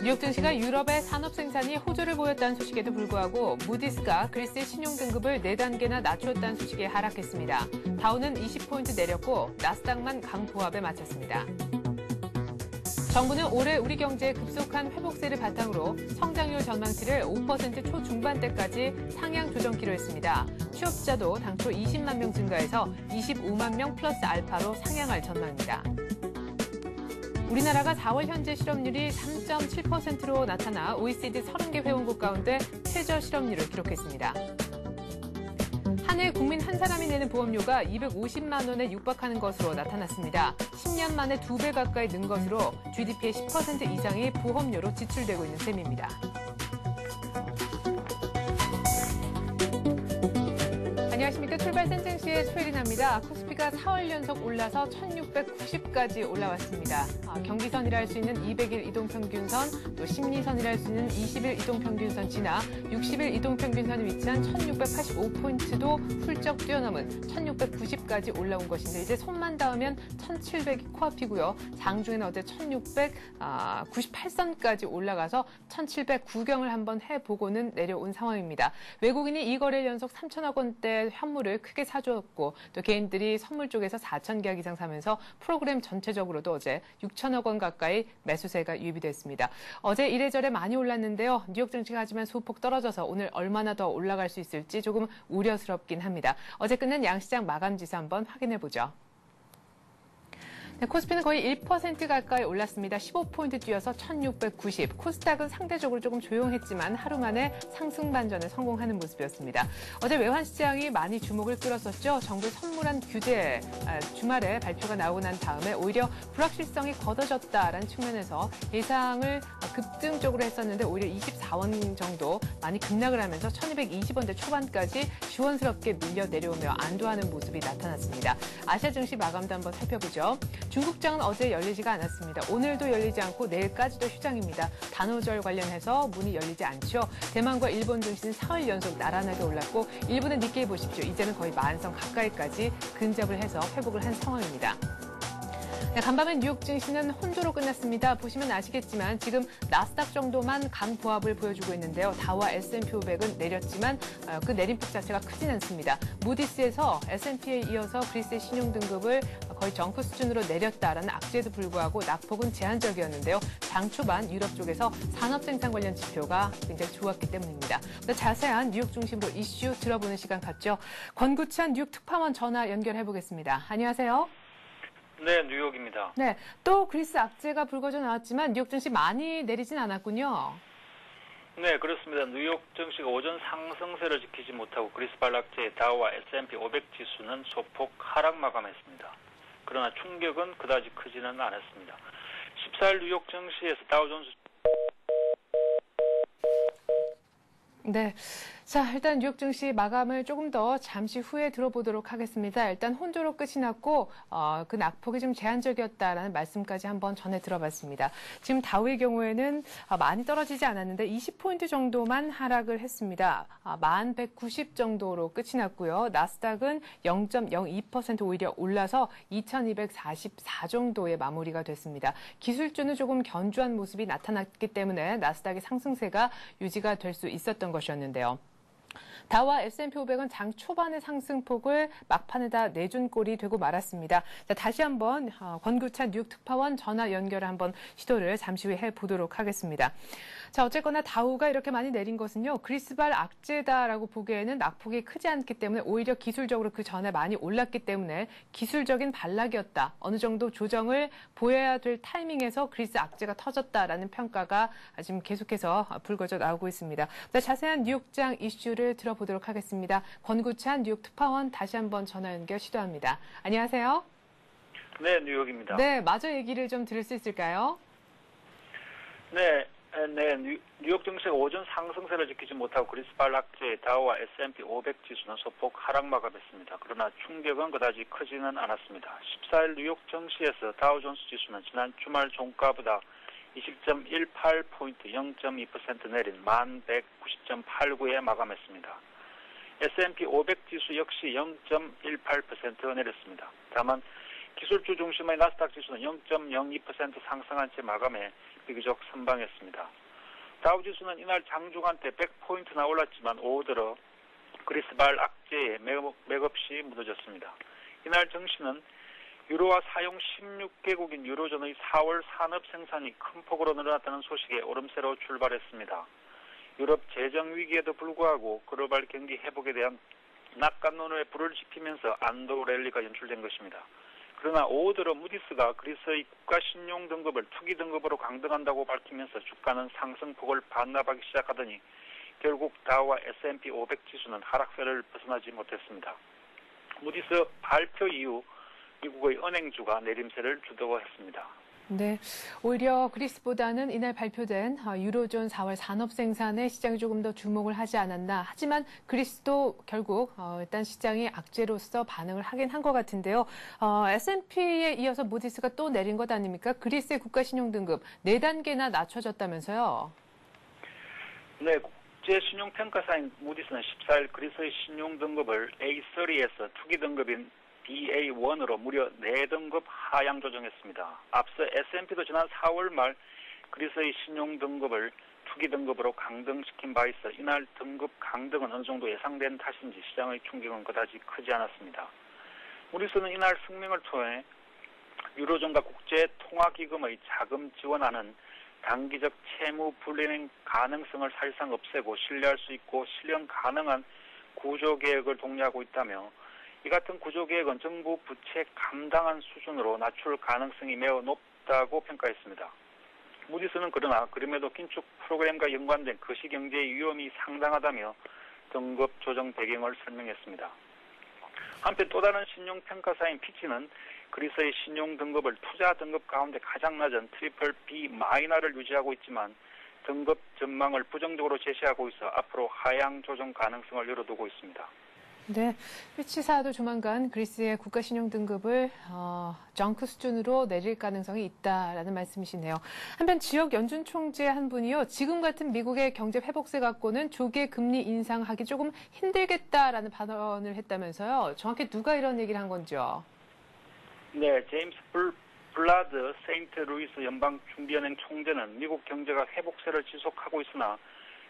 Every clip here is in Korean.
뉴욕 증시가 유럽의 산업 생산이 호조를 보였다는 소식에도 불구하고 무디스가 그리스의 신용 등급을 4단계나 낮추었다는 소식에 하락했습니다. 다우는 20포인트 내렸고 나스닥만 강보합에 마쳤습니다. 정부는 올해 우리 경제의 급속한 회복세를 바탕으로 성장률 전망치를 5% 초중반대까지 상향 조정키로 했습니다. 취업자도 당초 20만 명 증가해서 25만 명 플러스 알파로 상향할 전망입니다. 우리나라가 4월 현재 실업률이 3.7%로 나타나 OECD 30개 회원국 가운데 최저 실업률을 기록했습니다. 한 해 국민 한 사람이 내는 보험료가 250만 원에 육박하는 것으로 나타났습니다. 10년 만에 2배 가까이 는 것으로 GDP의 10% 이상이 보험료로 지출되고 있는 셈입니다. 안녕하십니까. 출발 센쟁시의 최리나입니다. 코스피가 4월 연속 올라서 1690까지 올라왔습니다. 경기선이라 할 수 있는 200일 이동평균선, 또 심리선이라 할 수 있는 20일 이동평균선 지나 60일 이동평균선이 위치한 1685포인트도 훌쩍 뛰어넘은 1690까지 올라온 것인데 이제 손만 닿으면 1700이 코앞이고요. 장중에는 어제 1698선까지 올라가서 1700 구경을 한번 해보고는 내려온 상황입니다. 외국인이 이 거래일 연속 3천억 원대 현물을 크게 사주었고 또 개인들이 선물 쪽에서 4천 계약 이상 사면서 프로그램 전체적으로도 어제 6천억 원 가까이 매수세가 유입이 됐습니다. 어제 이래저래 많이 올랐는데요. 뉴욕 증시가 하지만 소폭 떨어져서 오늘 얼마나 더 올라갈 수 있을지 조금 우려스럽긴 합니다. 어제 끝낸 양시장 마감 지수 한번 확인해 보죠. 네, 코스피는 거의 1% 가까이 올랐습니다. 15포인트 뛰어서 1690. 코스닥은 상대적으로 조금 조용했지만 하루 만에 상승 반전에 성공하는 모습이었습니다. 어제 외환시장이 많이 주목을 끌었었죠. 정부의 선물한 규제 주말에 발표가 나오고 난 다음에 오히려 불확실성이 걷어졌다라는 측면에서 예상을 급등적으로 했었는데 오히려 24원 정도 많이 급락을 하면서 1220원대 초반까지 시원스럽게 밀려 내려오며 안도하는 모습이 나타났습니다. 아시아 증시 마감도 한번 살펴보죠. 중국장은 어제 열리지가 않았습니다. 오늘도 열리지 않고 내일까지도 휴장입니다. 단오절 관련해서 문이 열리지 않죠. 대만과 일본 증시는 4월 연속 나란하게 올랐고 일본의 니케이 보십시오. 이제는 거의 만선 가까이까지 근접을 해서 회복을 한 상황입니다. 네, 간밤에 뉴욕 증시는 혼조로 끝났습니다. 보시면 아시겠지만 지금 나스닥 정도만 강보합을 보여주고 있는데요. 다우와 S&P 500은 내렸지만 그 내림폭 자체가 크진 않습니다. 무디스에서 S&P에 이어서 그리스의 신용 등급을 거의 정크 수준으로 내렸다라는 악재에도 불구하고 낙폭은 제한적이었는데요. 장 초반 유럽 쪽에서 산업 생산 관련 지표가 굉장히 좋았기 때문입니다. 더 자세한 뉴욕 중심으로 이슈 들어보는 시간 갖죠. 권구찬 뉴욕 특파원 전화 연결해 보겠습니다. 안녕하세요. 네, 뉴욕입니다. 네, 또 그리스 악재가 불거져 나왔지만 뉴욕 증시 많이 내리진 않았군요. 네, 그렇습니다. 뉴욕 증시가 오전 상승세를 지키지 못하고 그리스 발락제의 다우와 S&P 500 지수는 소폭 하락 마감했습니다. 그러나 충격은 그다지 크지는 않았습니다. 14일 뉴욕 증시에서 다우존스 네. 자, 일단 뉴욕 증시 마감을 조금 더 잠시 후에 들어보도록 하겠습니다. 일단 혼조로 끝이 났고 그 낙폭이 좀 제한적이었다라는 말씀까지 한번 전해 들어봤습니다. 지금 다우의 경우에는 많이 떨어지지 않았는데 20포인트 정도만 하락을 했습니다. 1190 정도로 끝이 났고요. 나스닥은 0.02% 오히려 올라서 2244 정도의 마무리가 됐습니다. 기술주는 조금 견조한 모습이 나타났기 때문에 나스닥의 상승세가 유지가 될 수 있었던 것이었는데요. 다우와 S&P 500은 장 초반의 상승폭을 막판에다 내준 꼴이 되고 말았습니다. 자, 다시 한번 권구찬 뉴욕 특파원 전화 연결을 한번 시도를 잠시 후에 해보도록 하겠습니다. 자, 어쨌거나 다우가 이렇게 많이 내린 것은요. 그리스발 악재다라고 보기에는 낙폭이 크지 않기 때문에 오히려 기술적으로 그 전에 많이 올랐기 때문에 기술적인 반락이었다. 어느 정도 조정을 보여야 될 타이밍에서 그리스 악재가 터졌다라는 평가가 지금 계속해서 불거져 나오고 있습니다. 자, 자세한 뉴욕장 이슈를 들어보도록 하겠습니다. 권구찬 뉴욕 특파원 다시 한번 전화 연결 시도합니다. 안녕하세요. 네, 뉴욕입니다. 네, 마저 얘기를 좀 들을 수 있을까요? 네, 뉴욕 증시가 오전 상승세를 지키지 못하고 그리스 발락제의 다우와 S&P 500 지수는 소폭 하락 마감했습니다. 그러나 충격은 그다지 크지는 않았습니다. 14일 뉴욕 증시에서 다우존스 지수는 지난 주말 종가보다 20.18포인트 0.2% 내린 1190.89에 마감했습니다. S&P 500 지수 역시 0.18% 내렸습니다. 다만 기술주 중심의 나스닥 지수는 0.02% 상승한 채 마감해 비교적 선방했습니다. 다우 지수는 이날 장중한 때 100포인트나 올랐지만 오후 들어 그리스발 악재에 맥없이 무너졌습니다. 이날 증시는 유로화 사용 16개국인 유로존의 4월 산업 생산이 큰 폭으로 늘어났다는 소식에 오름세로 출발했습니다. 유럽 재정 위기에도 불구하고 글로벌 경기 회복에 대한 낙관론에 불을 지피면서 안도 랠리가 연출된 것입니다. 그러나 오후 들어 무디스가 그리스의 국가신용 등급을 투기 등급으로 강등한다고 밝히면서 주가는 상승폭을 반납하기 시작하더니 결국 다우와 S&P 500 지수는 하락세를 벗어나지 못했습니다. 무디스 발표 이후 미국의 은행주가 내림세를 주도했습니다. 네, 오히려 그리스보다는 이날 발표된 유로존 4월 산업 생산에 시장이 조금 더 주목을 하지 않았나. 하지만 그리스도 결국 일단 시장이 악재로서 반응을 하긴 한 것 같은데요. S&P에 이어서 무디스가 또 내린 것 아닙니까? 그리스의 국가신용등급 4단계나 낮춰졌다면서요? 네, 국제신용평가사인 무디스는 14일 그리스의 신용등급을 A3에서 투기등급인 BA1으로 무려 4등급 하향 조정했습니다. 앞서 S&P도 지난 4월 말 그리스의 신용등급을 투기등급으로 강등시킨 바 있어 이날 등급 강등은 어느 정도 예상된 탓인지 시장의 충격은 그다지 크지 않았습니다. 무디스는 이날声明을 통해 유로존과 국제통화기금의 자금 지원안은 단기적 채무 불이행 가능성을 사실상 없애고 신뢰할 수 있고 실현 가능한 구조개혁을 독려하고 있다며 이 같은 구조개혁은 정부 부채 감당한 수준으로 낮출 가능성이 매우 높다고 평가했습니다. 무디스는 그러나 그럼에도 긴축 프로그램과 연관된 거시경제의 위험이 상당하다며 등급 조정 배경을 설명했습니다. 한편 또 다른 신용평가사인 피치는 그리스의 신용등급을 투자 등급 가운데 가장 낮은 트리플 B 마이너를 유지하고 있지만 등급 전망을 부정적으로 제시하고 있어 앞으로 하향 조정 가능성을 열어두고 있습니다. 네, 피치사도 조만간 그리스의 국가신용등급을 정크 수준으로 내릴 가능성이 있다라는 말씀이시네요. 한편 지역 연준 총재 한 분이요, 지금 같은 미국의 경제 회복세 갖고는 조기에 금리 인상하기 조금 힘들겠다라는 발언을 했다면서요. 정확히 누가 이런 얘기를 한 건지요? 네, 제임스 블라드 세인트루이스 연방준비은행 총재는 미국 경제가 회복세를 지속하고 있으나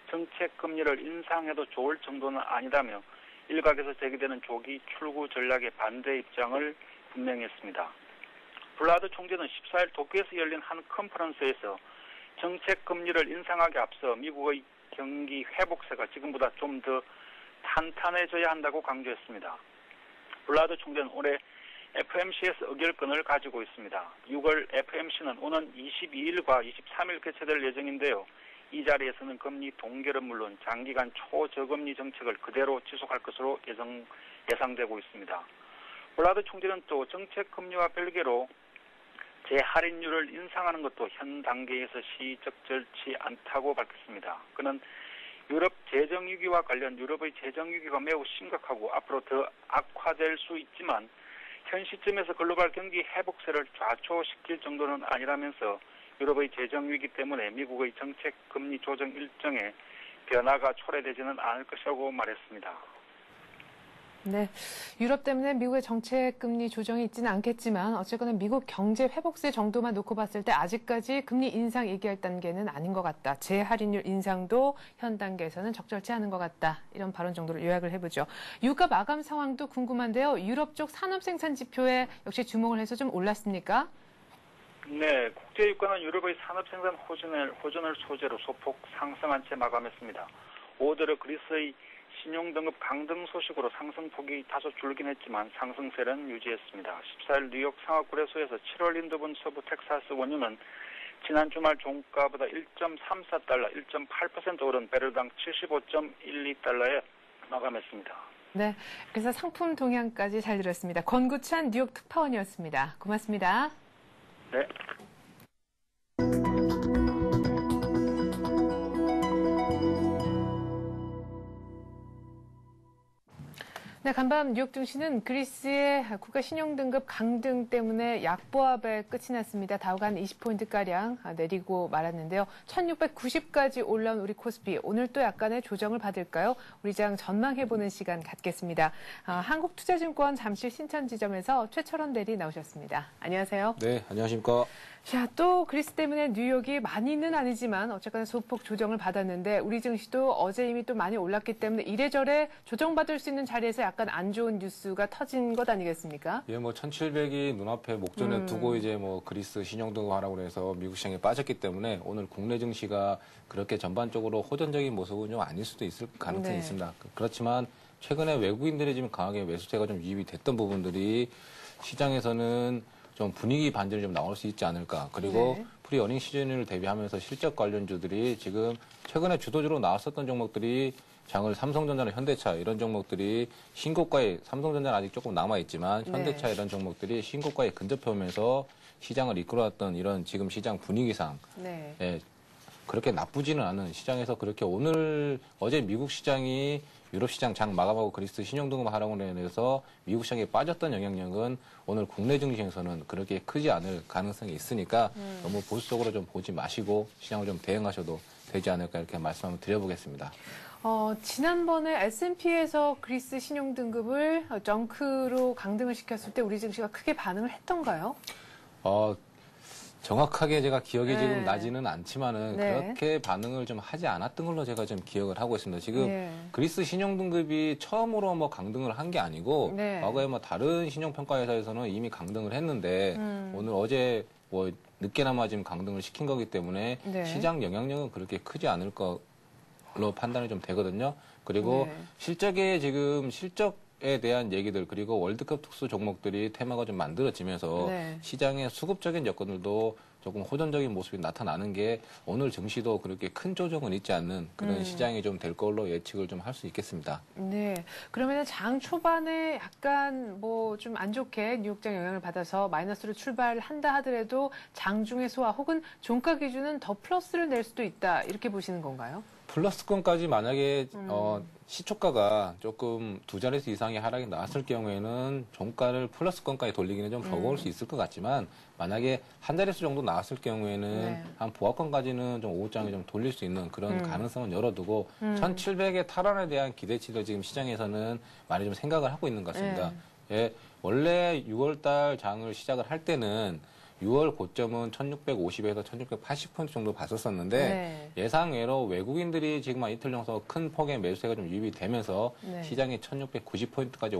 정책 금리를 인상해도 좋을 정도는 아니다며 일각에서 제기되는 조기 출구 전략에 반대 입장을 분명히 했습니다. 블라드 총재는 14일 도쿄에서 열린 한 컨퍼런스에서 정책 금리를 인상하기 앞서 미국의 경기 회복세가 지금보다 좀 더 탄탄해져야 한다고 강조했습니다. 블라드 총재는 올해 FMC에서 의결권을 가지고 있습니다. 6월 FMC는 오는 22일과 23일 개최될 예정인데요. 이 자리에서는 금리 동결은 물론 장기간 초저금리 정책을 그대로 지속할 것으로 예상되고 있습니다. 블라드 총재는 또 정책 금리와 별개로 재할인율을 인상하는 것도 현 단계에서 시적절치 않다고 밝혔습니다. 그는 유럽 재정위기와 관련 유럽의 재정위기가 매우 심각하고 앞으로 더 악화될 수 있지만 현 시점에서 글로벌 경기 회복세를 좌초시킬 정도는 아니라면서 유럽의 재정위기 때문에 미국의 정책 금리 조정 일정에 변화가 초래되지는 않을 것이라고 말했습니다. 네, 유럽 때문에 미국의 정책 금리 조정이 있지는 않겠지만 어쨌거나 미국 경제 회복세 정도만 놓고 봤을 때 아직까지 금리 인상 얘기할 단계는 아닌 것 같다. 재할인율 인상도 현 단계에서는 적절치 않은 것 같다. 이런 발언 정도를 요약을 해보죠. 유가 마감 상황도 궁금한데요. 유럽 쪽 산업 생산 지표에 역시 주목을 해서 좀 올랐습니까? 네, 국제유가는 유럽의 산업생산 호전을 소재로 소폭 상승한 채 마감했습니다. 오후 들어 그리스의 신용등급 강등 소식으로 상승폭이 다소 줄긴 했지만 상승세는 유지했습니다. 14일 뉴욕 상하거래소에서 7월 인도분 서부 텍사스 원유는 지난 주말 종가보다 1.34달러, 1.8% 오른 배럴당 75.12달러에 마감했습니다. 네, 그래서 상품 동향까지 잘 들었습니다. 권구찬 뉴욕 특파원이었습니다. 고맙습니다. 네. 네, 간밤 뉴욕 증시는 그리스의 국가 신용등급 강등 때문에 약보합에 끝이 났습니다. 다우가 한 20포인트가량 내리고 말았는데요. 1690까지 올라온 우리 코스피, 오늘 또 약간의 조정을 받을까요? 우리 장 전망해보는 시간 갖겠습니다. 한국투자증권 잠실 신천지점에서 최철원 대리 나오셨습니다. 안녕하세요. 네, 안녕하십니까. 자, 또 그리스 때문에 뉴욕이 많이는 아니지만 어쨌거나 소폭 조정을 받았는데 우리 증시도 어제 이미 또 많이 올랐기 때문에 이래저래 조정받을 수 있는 자리에서 약간 안 좋은 뉴스가 터진 것 아니겠습니까? 예, 1700이 눈앞에 목전에 두고 이제 그리스 신용등급 하락으로 해서 미국 시장에 빠졌기 때문에 오늘 국내 증시가 그렇게 전반적으로 호전적인 모습은 좀 아닐 수도 있을 가능성이 네. 있습니다. 그렇지만 최근에 외국인들이 지금 강하게 매수세가 좀 유입이 됐던 부분들이 시장에서는 좀 분위기 반전이 좀 나올 수 있지 않을까. 그리고 네. 프리 어닝 시즌을 대비하면서 실적 관련주들이 지금 최근에 주도주로 나왔었던 종목들이 장을 삼성전자나 현대차 이런 종목들이 신고가에, 삼성전자는 아직 조금 남아있지만 현대차 네. 이런 종목들이 신고가에 근접해오면서 시장을 이끌어왔던 이런 지금 시장 분위기상 네. 예, 그렇게 나쁘지는 않은 시장에서 그렇게 어제 미국 시장이 유럽 시장 장 마감하고 그리스 신용등급 하락으로 인해서 미국 시장에 빠졌던 영향력은 오늘 국내 증시에서는 그렇게 크지 않을 가능성이 있으니까 너무 보수적으로 좀 보지 마시고 시장을 좀 대응하셔도 되지 않을까 이렇게 말씀 한번 드려보겠습니다. 지난번에 S&P에서 그리스 신용등급을 정크로 강등을 시켰을 때 우리 증시가 크게 반응을 했던가요? 정확하게 제가 기억이 네. 지금 나지는 않지만은 네. 그렇게 반응을 좀 하지 않았던 걸로 제가 좀 기억을 하고 있습니다. 지금 네. 그리스 신용등급이 처음으로 강등을 한 게 아니고 네. 과거에 다른 신용평가회사에서는 이미 강등을 했는데 오늘 어제 늦게나마 지금 강등을 시킨 거기 때문에 네. 시장 영향력은 그렇게 크지 않을 걸로 판단이 좀 되거든요. 그리고 네. 실적에 대한 얘기들 그리고 월드컵 특수 종목들이 테마가 좀 만들어지면서 네. 시장의 수급적인 여건들도 조금 호전적인 모습이 나타나는 게 오늘 증시도 그렇게 큰 조정은 있지 않는 그런 시장이 좀 될 걸로 예측을 좀 할 수 있겠습니다. 네. 그러면 장 초반에 약간 좀 안 좋게 뉴욕장 영향을 받아서 마이너스로 출발한다 하더라도 장중의 소화 혹은 종가 기준은 더 플러스를 낼 수도 있다 이렇게 보시는 건가요? 플러스권까지 만약에 시초가가 조금 두 자릿수 이상의 하락이 나왔을 경우에는 종가를 플러스권까지 돌리기는 좀 버거울 수 있을 것 같지만 만약에 한 자릿수 정도 나왔을 경우에는 네. 한 보합권까지는 좀 오후장에 좀 돌릴 수 있는 그런 가능성은 열어두고 1700의 탈환에 대한 기대치를 지금 시장에서는 많이 좀 생각을 하고 있는 것 같습니다. 예, 원래 6월달 장을 시작을 할 때는 6월 고점은 1650에서 1680포인트 정도 봤었었는데 네. 예상외로 외국인들이 지금 한 이틀 정도 큰 폭의 매수세가 좀 유입이 되면서 네. 시장이 1690포인트까지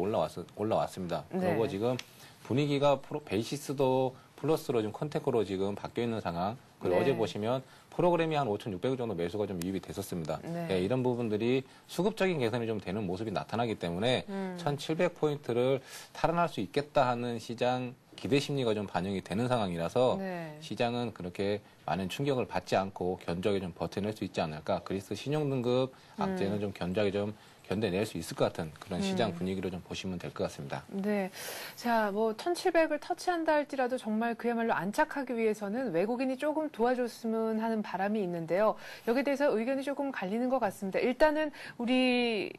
올라왔습니다. 네. 그리고 지금 분위기가 베이시스도 플러스로 지금 컨택으로 지금 바뀌어 있는 상황. 그리고 네. 어제 보시면 프로그램이 한 5,600원 정도 매수가 좀 유입이 됐었습니다. 네. 예, 이런 부분들이 수급적인 개선이 좀 되는 모습이 나타나기 때문에 1700포인트를 탈환할 수 있겠다 하는 시장 기대 심리가 좀 반영이 되는 상황이라서 네. 시장은 그렇게 많은 충격을 받지 않고 견조하게 좀 버텨낼 수 있지 않을까. 그리스 신용등급 악재는 좀 견조하게 좀 견뎌낼 수 있을 것 같은 그런 시장 분위기로 좀 보시면 될 것 같습니다. 네. 자, 1700을 터치한다 할지라도 정말 그야말로 안착하기 위해서는 외국인이 조금 도와줬으면 하는 바람이 있는데요. 여기에 대해서 의견이 조금 갈리는 것 같습니다. 일단은 우리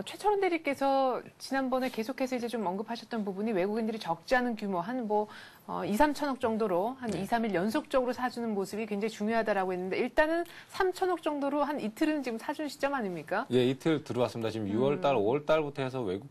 최철원 대리께서 지난번에 계속해서 이제 좀 언급하셨던 부분이 외국인들이 적지 않은 규모 한 2, 3천억 정도로 한 2, 3일 연속적으로 사주는 모습이 굉장히 중요하다라고 했는데 일단은 3천억 정도로 한 이틀은 지금 사준 시점 아닙니까? 예, 이틀 들어왔습니다. 지금 6월달, 5월달부터 해서 외국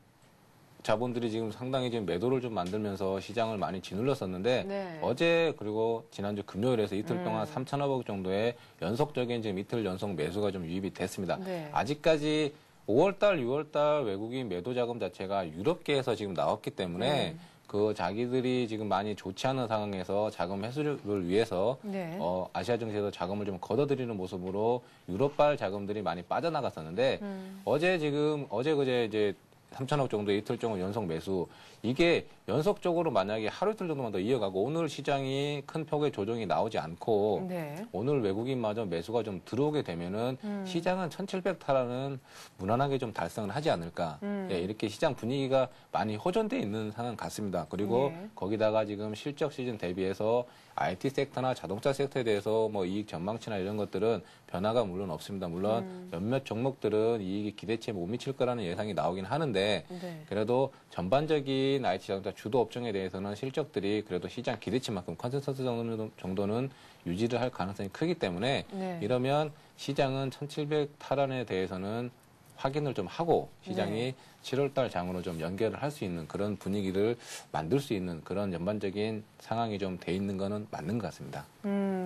자본들이 지금 상당히 지금 매도를 좀 만들면서 시장을 많이 짓눌렀었는데 네. 어제 그리고 지난주 금요일에서 이틀 동안 3천억 정도의 연속적인 지금 이틀 연속 매수가 좀 유입이 됐습니다. 네. 아직까지 5월달, 6월달 외국인 매도 자금 자체가 유럽계에서 지금 나왔기 때문에 그 자기들이 지금 많이 좋지 않은 상황에서 자금 회수를 위해서 네. 아시아 증시에서 자금을 좀 걷어들이는 모습으로 유럽발 자금들이 많이 빠져나갔었는데 어제 그제 이제 3천억 정도의 이틀 정도 연속 매수 이게 연속적으로 만약에 하루 이틀 정도만 더 이어가고 오늘 시장이 큰 폭의 조정이 나오지 않고 네. 오늘 외국인마저 매수가 좀 들어오게 되면은 시장은 1700타라는 무난하게 좀 달성을 하지 않을까. 예, 이렇게 시장 분위기가 많이 호전돼 있는 상황 같습니다. 그리고 네. 거기다가 지금 실적 시즌 대비해서 IT 섹터나 자동차 섹터에 대해서 뭐 이익 전망치나 이런 것들은 변화가 물론 없습니다. 물론 몇몇 종목들은 이익이 기대치에 못 미칠 거라는 예상이 나오긴 하는데 네. 그래도 전반적인 IT 자동차 주도 업종에 대해서는 실적들이 그래도 시장 기대치만큼 컨센서스 정도는 유지를 할 가능성이 크기 때문에 네. 이러면 시장은 1700 탈환에 대해서는 확인을 좀 하고 시장이 네. 7월달 장으로 좀 연결을 할 수 있는 그런 분위기를 만들 수 있는 그런 전반적인 상황이 좀 돼 있는 거는 맞는 것 같습니다.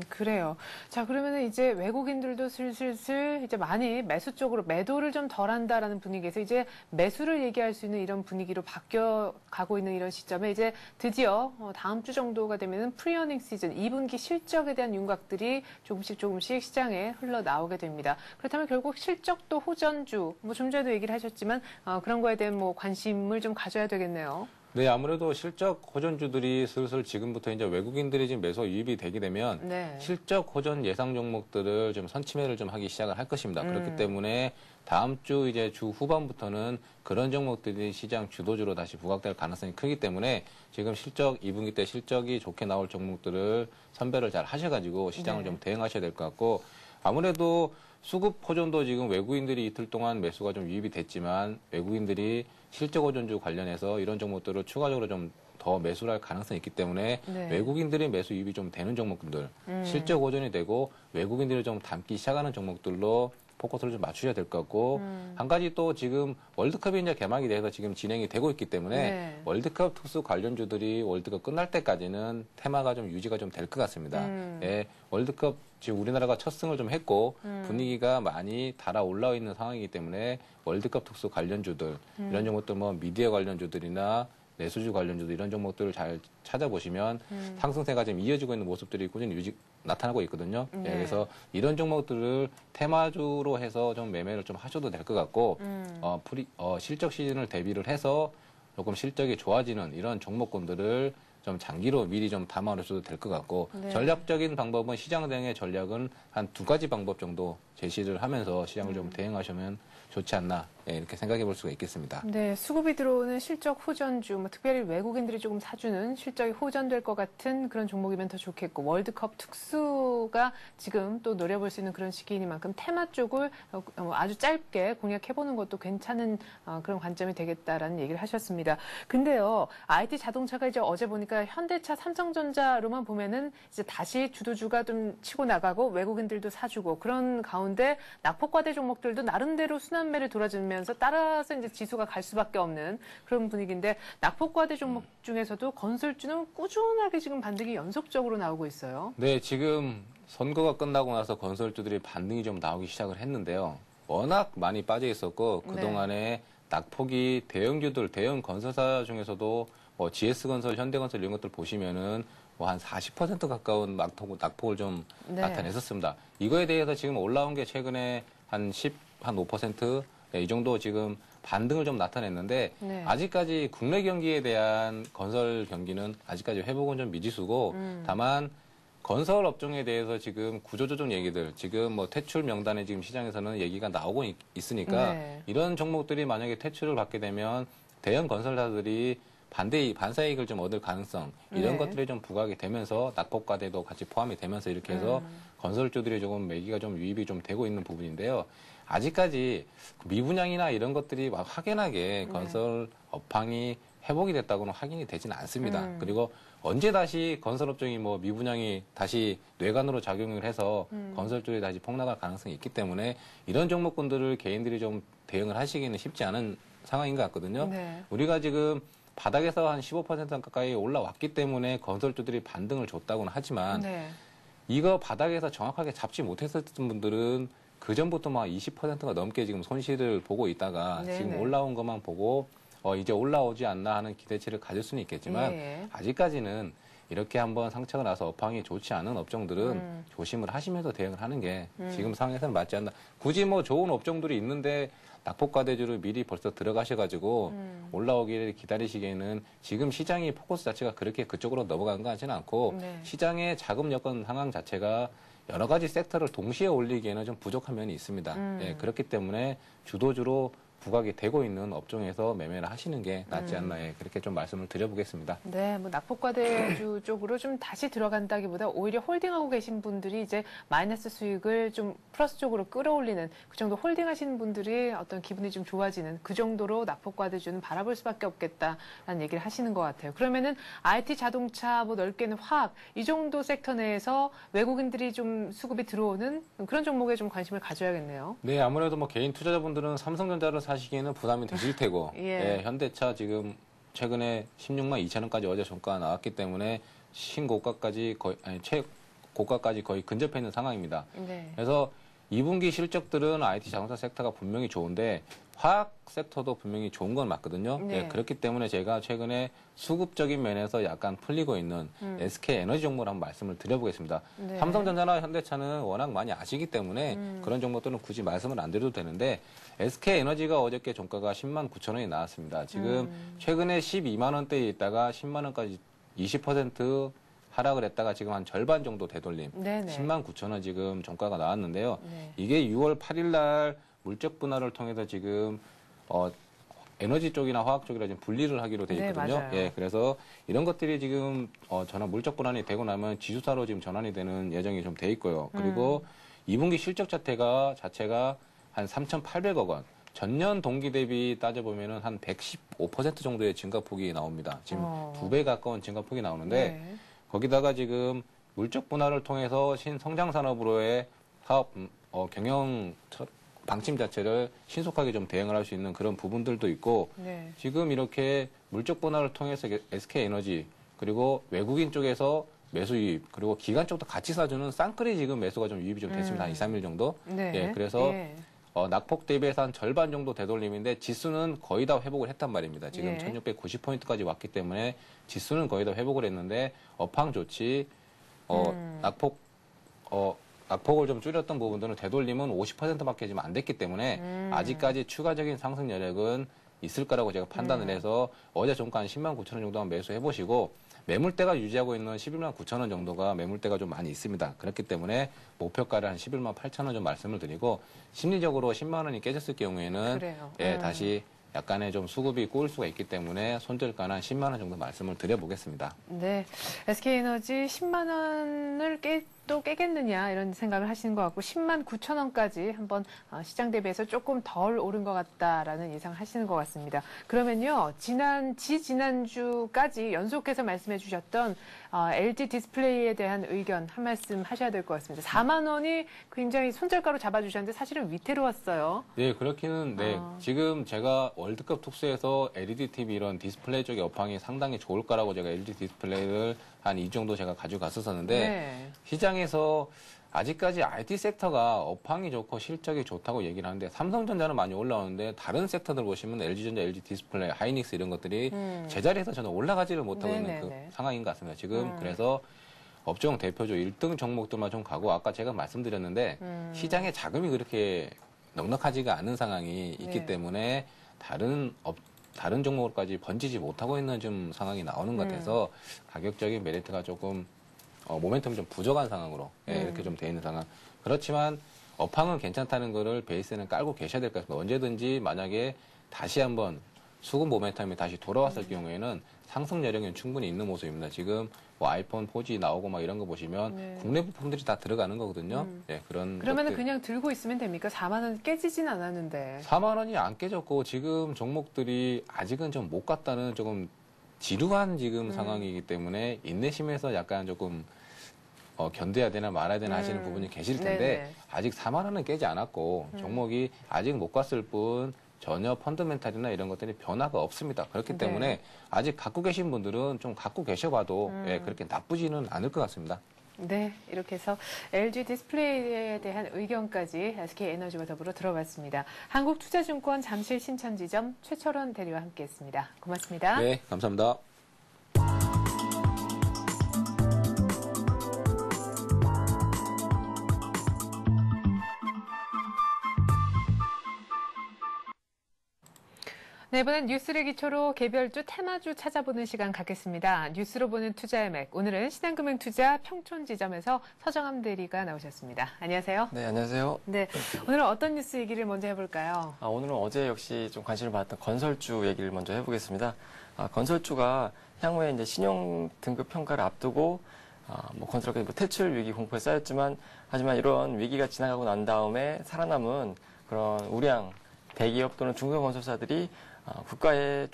그래요. 자, 그러면은 이제 외국인들도 슬슬 이제 많이 매수 쪽으로 매도를 좀 덜 한다라는 분위기에서 이제 매수를 얘기할 수 있는 이런 분위기로 바뀌어 가고 있는 이런 시점에 이제 드디어 다음 주 정도가 되면은 프리어닝 시즌 2분기 실적에 대한 윤곽들이 조금씩 시장에 흘러나오게 됩니다. 그렇다면 결국 실적도 호전주, 뭐 좀 전에도 얘기를 하셨지만 그런 거에 대한 뭐 관심을 좀 가져야 되겠네요. 네, 아무래도 실적 호전주들이 슬슬 지금부터 이제 외국인들이 지금 매수 유입이 되게 되면 네. 실적 호전 예상 종목들을 좀 선침해를 좀 하기 시작을 할 것입니다. 그렇기 때문에 다음 주 이제 주 후반부터는 그런 종목들이 시장 주도주로 다시 부각될 가능성이 크기 때문에 지금 실적 2분기 때 실적이 좋게 나올 종목들을 선별을 잘 하셔가지고 시장을 네. 좀 대응하셔야 될 것 같고 아무래도 수급 호전도 지금 외국인들이 이틀 동안 매수가 좀 유입이 됐지만 외국인들이 실적 호전주 관련해서 이런 종목들을 추가적으로 좀 더 매수를 할 가능성이 있기 때문에 네. 외국인들이 매수 유입이 좀 되는 종목들, 실적 호전이 되고 외국인들이 좀 담기 시작하는 종목들로 포커스를 좀 맞추셔야 될 것 같고 한 가지 또 지금 월드컵이 이제 개막이 돼서 지금 진행이 되고 있기 때문에 네. 월드컵 특수 관련주들이 월드컵 끝날 때까지는 테마가 좀 유지가 좀 될 것 같습니다. 예, 월드컵 지금 우리나라가 첫 승을 좀 했고 분위기가 많이 달아올라 있는 상황이기 때문에 월드컵 특수 관련주들 이런 종목들 뭐 미디어 관련주들이나 내수주 관련주들 이런 종목들을 잘 찾아보시면 상승세가 지금 이어지고 있는 모습들이 꾸준히 나타나고 있거든요. 예, 그래서 이런 종목들을 테마주로 해서 좀 매매를 좀 하셔도 될 것 같고 실적 시즌을 대비를 해서 조금 실적이 좋아지는 이런 종목군들을 좀 장기로 미리 좀 담아놓으셔도 될 것 같고 네. 전략적인 방법은 시장 대응의 전략은 한 2가지 방법 정도 제시를 하면서 시장을 좀 대응하시면 좋지 않나 예, 이렇게 생각해 볼 수가 있겠습니다. 네, 수급이 들어오는 실적 호전주, 뭐 특별히 외국인들이 조금 사주는 실적이 호전될 것 같은 그런 종목이면 더 좋겠고 월드컵 특수가 지금 또 노려볼 수 있는 그런 시기이니만큼 테마 쪽을 아주 짧게 공략해보는 것도 괜찮은 그런 관점이 되겠다라는 얘기를 하셨습니다. 근데요, IT 자동차가 이제 어제 보니까 현대차, 삼성전자로만 보면은 이제 다시 주도주가 좀 치고 나가고 외국인들도 사주고 그런 가운데 낙폭과대 종목들도 나름대로 순환매를 돌아주면서 따라서 이제 지수가 갈 수밖에 없는 그런 분위기인데 낙폭과대 종목 중에서도 건설주는 꾸준하게 지금 반등이 연속적으로 나오고 있어요. 네, 지금 선거가 끝나고 나서 건설주들이 반등이 좀 나오기 시작을 했는데요. 워낙 많이 빠져 있었고 그동안에 낙폭이 대형주들, 대형 건설사 중에서도 뭐 GS건설, 현대건설 이런 것들 보시면은 뭐 한 40% 가까운 낙폭을 좀 나타냈었습니다. 이거에 대해서 지금 올라온 게 최근에 한 5%, 이 정도 지금 반등을 좀 나타냈는데 아직까지 국내 경기에 대한 건설 경기는 아직까지 회복은 좀 미지수고 다만 건설 업종에 대해서 지금 구조조정 얘기들 지금 뭐 퇴출 명단에 지금 시장에서는 얘기가 나오고 있으니까 이런 종목들이 만약에 퇴출을 받게 되면 대형 건설사들이 반사이익을 좀 얻을 가능성 이런 것들이 좀 부각이 되면서 낙폭과대도 같이 포함이 되면서 이렇게 해서 건설주들이 조금 매기가 좀 유입이 좀 되고 있는 부분인데요. 아직까지 미분양이나 이런 것들이 막 확연하게 건설 업황이 회복이 됐다고는 확인이 되지는 않습니다. 그리고 언제 다시 건설업종이 뭐 미분양이 다시 뇌관으로 작용을 해서 건설주들이 다시 폭락할 가능성이 있기 때문에 이런 종목군들을 개인들이 좀 대응을 하시기는 쉽지 않은 상황인 것 같거든요. 우리가 지금 바닥에서 한 15% 가까이 올라왔기 때문에 건설주들이 반등을 줬다고는 하지만 이거 바닥에서 정확하게 잡지 못했었던 분들은 그 전부터 막 20%가 넘게 지금 손실을 보고 있다가 지금 올라온 것만 보고 이제 올라오지 않나 하는 기대치를 가질 수는 있겠지만 아직까지는 이렇게 한번 상처가 나서 업황이 좋지 않은 업종들은 조심을 하시면서 대응을 하는 게 지금 상황에서는 맞지 않나. 굳이 뭐 좋은 업종들이 있는데 낙폭과대주를 미리 벌써 들어가셔가지고 올라오기를 기다리시기에는 지금 시장이 포커스 자체가 그렇게 그쪽으로 넘어간 것 같지는 않고 네. 시장의 자금 여건 상황 자체가 여러 가지 섹터를 동시에 올리기에는 좀 부족한 면이 있습니다. 예, 그렇기 때문에 주도주로 부각이 되고 있는 업종에서 매매를 하시는 게 낫지 않나, 예, 그렇게 좀 말씀을 드려보겠습니다. 네, 뭐 낙폭과대주 쪽으로 좀 다시 들어간다기보다 오히려 홀딩하고 계신 분들이 이제 마이너스 수익을 좀 플러스 쪽으로 끌어올리는 그 정도 홀딩하시는 분들이 어떤 기분이 좀 좋아지는 그 정도로 낙폭과대주는 바라볼 수밖에 없겠다라는 얘기를 하시는 것 같아요. 그러면은 IT, 자동차, 뭐 넓게는 화학 이 정도 섹터 내에서 외국인들이 좀 수급이 들어오는 그런 종목에 좀 관심을 가져야겠네요. 네, 아무래도 뭐 개인 투자자분들은 삼성전자를 사시기에는 부담이 되실 테고, 예. 예, 현대차 지금 최근에 16만 2천 원까지 어제 종가가 나왔기 때문에 신고가까지 거의, 아니, 최고가까지 거의 근접해 있는 상황입니다. 네. 그래서 2분기 실적들은 IT 자동차 섹터가 분명히 좋은데 화학 섹터도 분명히 좋은 건 맞거든요. 네. 예, 그렇기 때문에 제가 최근에 수급적인 면에서 약간 풀리고 있는 SK 에너지 종목을 한번 말씀을 드려보겠습니다. 네. 삼성전자나 현대차는 워낙 많이 아시기 때문에 그런 종목들은 굳이 말씀을 안 드려도 되는데 SK 에너지가 어저께 종가가 10만 9천 원이 나왔습니다. 지금 최근에 12만 원대에 있다가 10만 원까지 20% 하락을 했다가 지금 한 절반 정도 되돌림. 네네. 10만 9천 원 지금 종가가 나왔는데요. 네. 이게 6월 8일 날 물적 분할을 통해서 지금 에너지 쪽이나 화학 쪽이라 지금 분리를 하기로 돼 네, 있거든요. 맞아요. 예, 그래서 이런 것들이 지금 전환 물적 분할이 되고 나면 지수사로 지금 전환이 되는 예정이 좀 돼 있고요. 그리고 2분기 실적 자체가 한 3,800억 원. 전년 동기 대비 따져보면은 한 115% 정도의 증가폭이 나옵니다. 지금 2배 가까운 증가폭이 나오는데 네. 거기다가 지금 물적 분할을 통해서 신성장 산업으로의 사업 경영 방침 자체를 신속하게 좀 대응을 할 수 있는 그런 부분들도 있고 네. 지금 이렇게 물적 분할을 통해서 SK 에너지 그리고 외국인 쪽에서 매수 유입 그리고 기관 쪽도 같이 사주는 쌍끌이 지금 매수가 좀 유입이 좀 됐습니다. 한 2, 3일 정도. 네. 예, 그래서 예. 낙폭 대비해서 한 절반 정도 되돌림인데 지수는 거의 다 회복을 했단 말입니다. 지금 예. 1690포인트까지 왔기 때문에 지수는 거의 다 회복을 했는데 업황 좋지 낙폭을 좀 줄였던 부분들은 되돌림은 50%밖에 지금 안 됐기 때문에 아직까지 추가적인 상승 여력은 있을 거라고 제가 판단을 해서 어제 종가 한 10만 9천 원 정도만 매수해 보시고 매물대가 유지하고 있는 11만 9천 원 정도가 매물대가 좀 많이 있습니다. 그렇기 때문에 목표가를 한 11만 8천 원 좀 말씀을 드리고 심리적으로 10만 원이 깨졌을 경우에는 그래요. 예, 다시 약간의 좀 수급이 꼬일 수가 있기 때문에 손절가는 한 10만 원 정도 말씀을 드려보겠습니다. 네. SK에너지 10만 원을 또 깨겠느냐 이런 생각을 하시는 것 같고 10만 9천 원까지 한번 시장 대비해서 조금 덜 오른 것 같다라는 예상을 하시는 것 같습니다. 그러면요. 지난주까지 연속해서 말씀해 주셨던 LG 디스플레이에 대한 의견 한 말씀 하셔야 될 것 같습니다. 4만 원이 굉장히 손절가로 잡아주셨는데 사실은 위태로웠어요. 네, 그렇기는 네. 지금 제가 월드컵 특수에서 LED TV 이런 디스플레이 쪽의 업황이 상당히 좋을 거라고 제가 LG 디스플레이를 한 이 정도 제가 가지고 갔었었는데 네. 시장에서 아직까지 IT 섹터가 업황이 좋고 실적이 좋다고 얘기를 하는데 삼성전자는 많이 올라오는데 다른 섹터들 보시면 LG전자, LG 디스플레이, 하이닉스 이런 것들이 제자리에서 저는 올라가지를 못하고 있는 그 상황인 것 같습니다. 지금 그래서 업종 대표주 1등 종목들만 좀 가고 아까 제가 말씀드렸는데 시장에 자금이 그렇게 넉넉하지가 않은 상황이 있기 네. 때문에 다른 종목까지 번지지 못하고 있는 좀 상황이 나오는 것 같아서 가격적인 메리트가 조금 모멘텀이 좀 부족한 상황으로 이렇게 좀 돼 있는 상황. 그렇지만 업황은 괜찮다는 거를 베이스는 깔고 계셔야 될 것 같습니다. 언제든지 만약에 다시 한번 수급 모멘텀이 다시 돌아왔을 경우에는 상승 여력은 충분히 있는 모습입니다. 지금 뭐 아이폰 4G 나오고 막 이런 거 보시면 국내 부품들이 다 들어가는 거거든요. 네, 그러면은 그냥 들고 있으면 됩니까? 4만 원 깨지진 않았는데. 4만 원이 안 깨졌고 지금 종목들이 아직은 좀 못 갔다는 조금 지루한 지금 상황이기 때문에 인내심에서 약간 조금 견뎌야 되나 말아야 되나 하시는 부분이 계실 텐데 네네. 아직 4만 원은 깨지 않았고 종목이 아직 못 갔을 뿐 전혀 펀더멘탈이나 이런 것들이 변화가 없습니다. 그렇기 네. 때문에 아직 갖고 계신 분들은 좀 갖고 계셔봐도 그렇게 나쁘지는 않을 것 같습니다. 네, 이렇게 해서 LG 디스플레이에 대한 의견까지 SK에너지와 더불어 들어봤습니다. 한국투자증권 잠실 신천지점 최철원 대리와 함께했습니다. 고맙습니다. 네, 감사합니다. 네, 이번엔 뉴스를 기초로 개별주, 테마주 찾아보는 시간 갖겠습니다. 뉴스로 보는 투자의 맥. 오늘은 신한금융투자 평촌지점에서 서정함 대리가 나오셨습니다. 안녕하세요. 네, 안녕하세요. 네, 오늘은 어떤 뉴스 얘기를 먼저 해볼까요? 오늘은 어제 역시 좀 관심을 받았던 건설주 얘기를 먼저 해보겠습니다. 건설주가 향후에 이제 신용 등급 평가를 앞두고 건설업계 퇴출 위기 공포에 쌓였지만 하지만 이런 위기가 지나가고 난 다음에 살아남은 그런 우량 대기업 또는 중소건설사들이 국가의